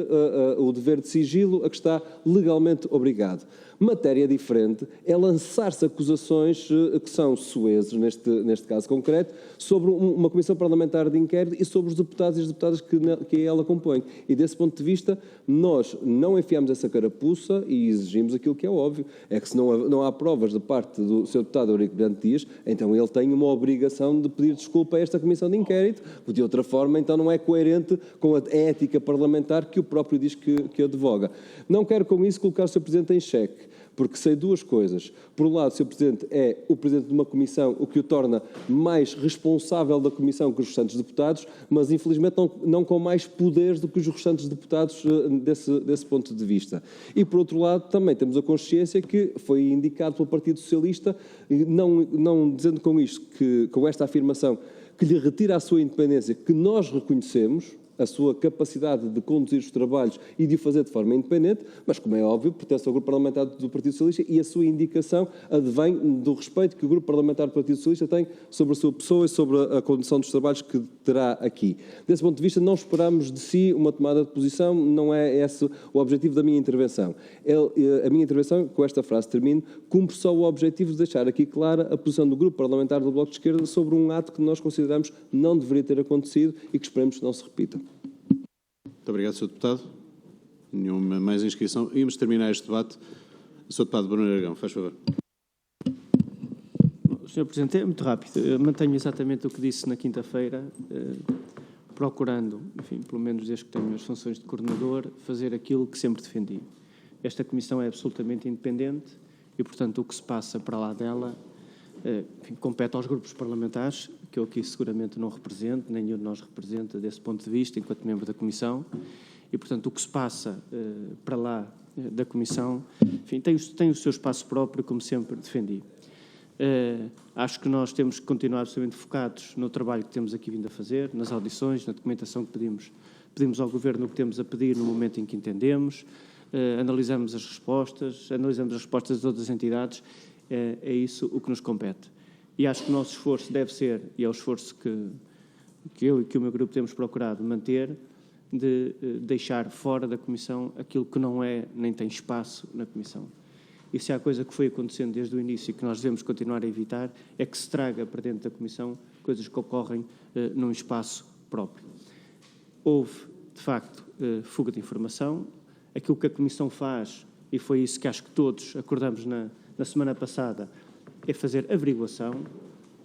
o dever de sigilo a que está legalmente obrigado. Matéria diferente é lançar-se acusações que são soezes, neste caso concreto, sobre uma comissão parlamentar de inquérito e sobre os deputados e as deputadas que ela compõe. E desse ponto de vista, nós não enfiamos essa carapuça e exigimos aquilo que é óbvio, é que se não há provas da parte do Sr. Deputado Eurico Brilhante Dias, então ele tem uma obrigação de pedir desculpa a esta comissão de inquérito, porque de outra forma então não é coerente com a ética parlamentar que o próprio diz que advoga. Não quero com isso colocar o Sr. Presidente em xeque, porque sei duas coisas. Por um lado, o Sr. Presidente é o Presidente de uma Comissão, o que o torna mais responsável da Comissão que os restantes deputados, mas infelizmente não com mais poderes do que os restantes deputados desse ponto de vista. E por outro lado, também temos a consciência que foi indicado pelo Partido Socialista, não dizendo com isto, com esta afirmação, que lhe retira a sua independência, que nós reconhecemos, a sua capacidade de conduzir os trabalhos e de o fazer de forma independente, mas, como é óbvio, pertence ao Grupo Parlamentar do Partido Socialista e a sua indicação advém do respeito que o Grupo Parlamentar do Partido Socialista tem sobre a sua pessoa e sobre a condução dos trabalhos que terá aqui. Desse ponto de vista, não esperamos de si uma tomada de posição, não é esse o objetivo da minha intervenção. A minha intervenção, com esta frase termino, cumpre só o objetivo de deixar aqui clara a posição do Grupo Parlamentar do Bloco de Esquerda sobre um ato que nós consideramos não deveria ter acontecido e que esperemos que não se repita. Muito obrigado, Sr. Deputado. Nenhuma mais inscrição. Íamos terminar este debate. Sr. Deputado Bruno Aragão, faz favor. Sr. Presidente, é muito rápido. Eu mantenho exatamente o que disse na quinta-feira, procurando, enfim, pelo menos desde que tenho as funções de coordenador, fazer aquilo que sempre defendi. Esta Comissão é absolutamente independente e, portanto, o que se passa para lá dela, enfim, compete aos grupos parlamentares, que eu aqui seguramente não represento, nem nenhum de nós representa desse ponto de vista, enquanto membro da Comissão, e, portanto, o que se passa para lá da Comissão, enfim, tem o seu espaço próprio, como sempre defendi. Acho que nós temos que continuar absolutamente focados no trabalho que temos aqui vindo a fazer, nas audições, na documentação que pedimos ao Governo o que temos a pedir no momento em que entendemos, analisamos as respostas de todas as entidades, é isso o que nos compete. E acho que o nosso esforço deve ser, e é o esforço que eu e que o meu grupo temos procurado manter, de deixar fora da Comissão aquilo que não é, nem tem espaço na Comissão. E se há coisa que foi acontecendo desde o início e que nós devemos continuar a evitar, é que se traga para dentro da Comissão coisas que ocorrem num espaço próprio. Houve, de facto, fuga de informação. Aquilo que a Comissão faz, e foi isso que acho que todos acordamos na semana passada, é fazer averiguação.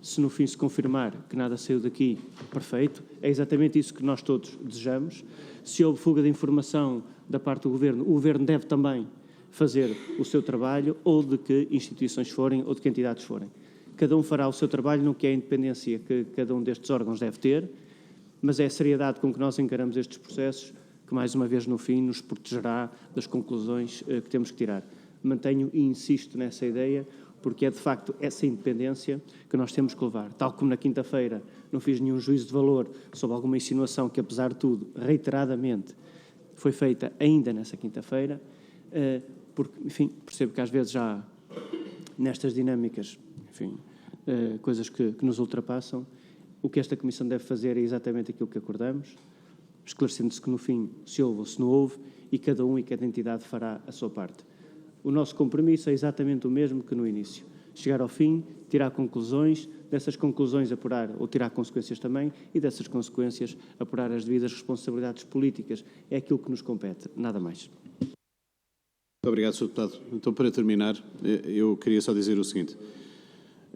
Se no fim se confirmar que nada saiu daqui, perfeito. É exatamente isso que nós todos desejamos. Se houve fuga de informação da parte do Governo, o Governo deve também fazer o seu trabalho, ou de que instituições forem, ou de que entidades forem. Cada um fará o seu trabalho no que é a independência que cada um destes órgãos deve ter, mas é a seriedade com que nós encaramos estes processos que, mais uma vez, no fim, nos protegerá das conclusões que temos que tirar. Mantenho e insisto nessa ideia, porque é, de facto, essa independência que nós temos que levar. Tal como na quinta-feira não fiz nenhum juízo de valor sobre alguma insinuação que, apesar de tudo, reiteradamente foi feita ainda nessa quinta-feira, porque, enfim, percebo que às vezes já nestas dinâmicas, enfim, coisas que nos ultrapassam. O que esta Comissão deve fazer é exatamente aquilo que acordamos, esclarecendo-se que no fim se houve ou se não houve, e cada um e cada entidade fará a sua parte. O nosso compromisso é exatamente o mesmo que no início. Chegar ao fim, tirar conclusões, dessas conclusões apurar ou tirar consequências também, e dessas consequências apurar as devidas responsabilidades políticas. É aquilo que nos compete, nada mais. Muito obrigado, Sr. Deputado. Então, para terminar, eu queria só dizer o seguinte.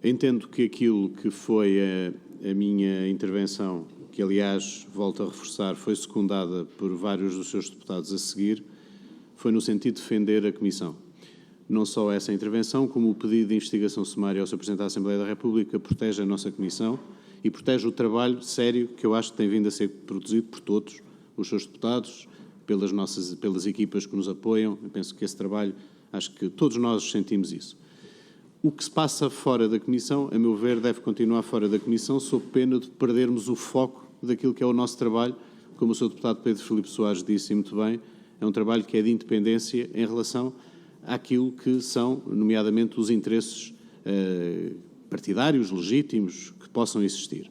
Entendo que aquilo que foi a minha intervenção, que aliás, volto a reforçar, foi secundada por vários dos seus deputados a seguir, foi no sentido de defender a Comissão. Não só essa intervenção, como o pedido de investigação sumária ao Sr. Presidente da Assembleia da República protege a nossa Comissão e protege o trabalho sério que eu acho que tem vindo a ser produzido por todos os seus deputados, pelas equipas que nos apoiam. Eu penso que esse trabalho, acho que todos nós sentimos isso. O que se passa fora da Comissão, a meu ver, deve continuar fora da Comissão, sob pena de perdermos o foco daquilo que é o nosso trabalho. Como o Sr. Deputado Pedro Filipe Soares disse muito bem, é um trabalho que é de independência em relação àquilo que são, nomeadamente, os interesses partidários legítimos que possam existir.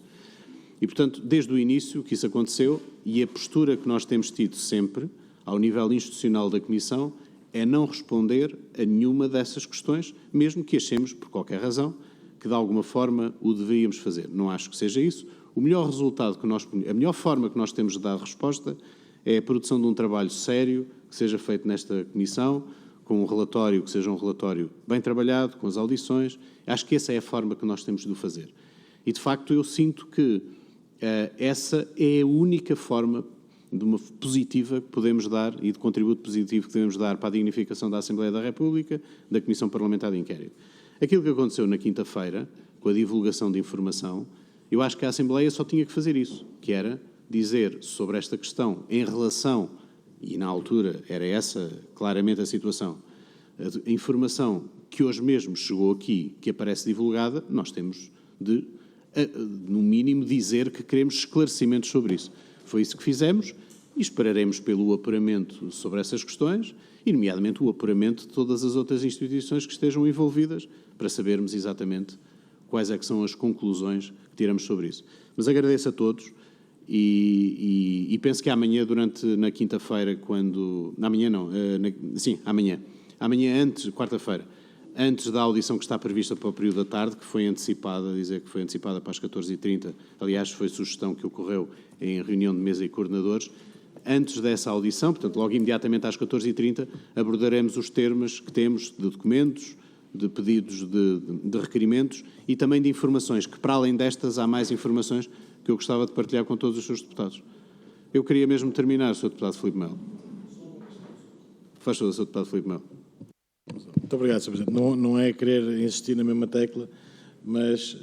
E, portanto, desde o início que isso aconteceu, e a postura que nós temos tido sempre, ao nível institucional da Comissão, é não responder a nenhuma dessas questões, mesmo que achemos, por qualquer razão, que de alguma forma o deveríamos fazer. Não acho que seja isso. O melhor resultado a melhor forma que nós temos de dar resposta é a produção de um trabalho sério que seja feito nesta Comissão, com um relatório que seja um relatório bem trabalhado, com as audições. Acho que essa é a forma que nós temos de o fazer. E, de facto, eu sinto que essa é a única forma de uma positiva que podemos dar e de contributo positivo que podemos dar para a dignificação da Assembleia da República, da Comissão Parlamentar de Inquérito. Aquilo que aconteceu na quinta-feira, com a divulgação de informação, eu acho que a Assembleia só tinha que fazer isso, que era dizer sobre esta questão em relação, e na altura era essa claramente a situação, a informação que hoje mesmo chegou aqui, que aparece divulgada, nós temos de no mínimo, dizer que queremos esclarecimentos sobre isso. Foi isso que fizemos e esperaremos pelo apuramento sobre essas questões, e nomeadamente o apuramento de todas as outras instituições que estejam envolvidas, para sabermos exatamente quais é que são as conclusões que tiramos sobre isso. Mas agradeço a todos e penso que amanhã, na quinta-feira, amanhã antes, quarta-feira, antes da audição que está prevista para o período da tarde, que foi antecipada, dizer que foi antecipada para as 14h30, aliás, foi sugestão que ocorreu em reunião de mesa e coordenadores, antes dessa audição, portanto, logo imediatamente às 14h30, abordaremos os termos que temos de documentos, de pedidos de requerimentos e também de informações, que para além destas há mais informações que eu gostava de partilhar com todos os seus deputados. Eu queria mesmo terminar, Sr. Deputado Filipe Melo. Faz favor, Sr. Deputado Filipe Melo. Muito obrigado, Sr. Presidente. Não é querer insistir na mesma tecla, mas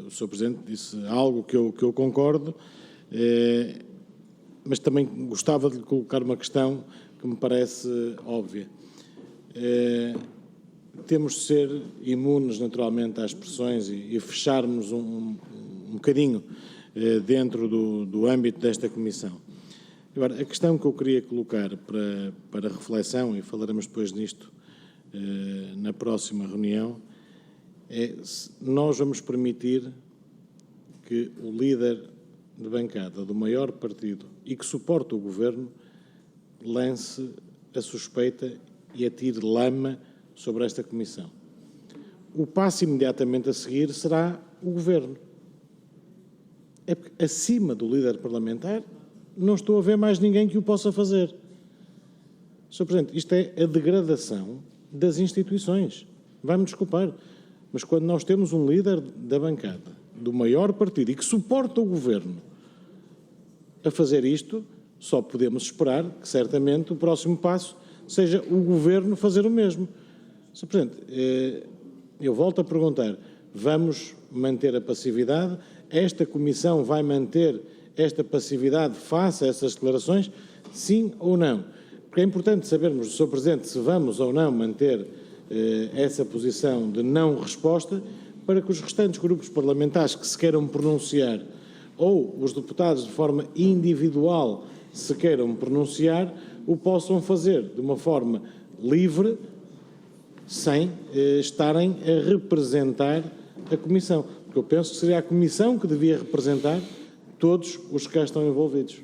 o Sr. Presidente disse algo que eu concordo, mas também gostava de lhe colocar uma questão que me parece óbvia. Temos de ser imunes, naturalmente, às pressões e fecharmos um bocadinho dentro do âmbito desta Comissão. Agora, a questão que eu queria colocar para reflexão, e falaremos depois nisto na próxima reunião, é se nós vamos permitir que o líder de bancada do maior partido e que suporta o Governo lance a suspeita e atire lama sobre esta Comissão. O passo imediatamente a seguir será o Governo. É porque acima do líder parlamentar não estou a ver mais ninguém que o possa fazer. Sr. Presidente, isto é a degradação das instituições. Vai-me desculpar, mas quando nós temos um líder da bancada do maior partido e que suporta o Governo a fazer isto, só podemos esperar que certamente o próximo passo seja o Governo fazer o mesmo. Sr. Presidente, eu volto a perguntar, vamos manter a passividade? Esta Comissão vai manter esta passividade face a essas declarações? Sim ou não? Porque é importante sabermos do Sr. Presidente se vamos ou não manter essa posição de não resposta, para que os restantes grupos parlamentares que se queiram pronunciar, ou os deputados de forma individual se queiram pronunciar, o possam fazer de uma forma livre, sem estarem a representar a Comissão. Porque eu penso que seria a Comissão que devia representar todos os que cá estão envolvidos.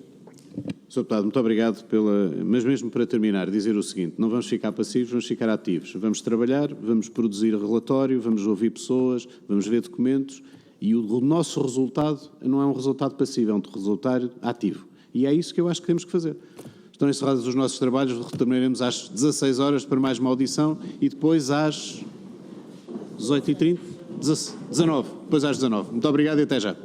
Sr. Deputado, muito obrigado mas mesmo para terminar, dizer o seguinte: não vamos ficar passivos, vamos ficar ativos. Vamos trabalhar, vamos produzir relatório, vamos ouvir pessoas, vamos ver documentos e o nosso resultado não é um resultado passivo, é um resultado ativo. E é isso que eu acho que temos que fazer. Estão encerrados os nossos trabalhos, retornaremos às 16 horas para mais uma audição e depois às 18h30, 19, depois às 19. Muito obrigado e até já.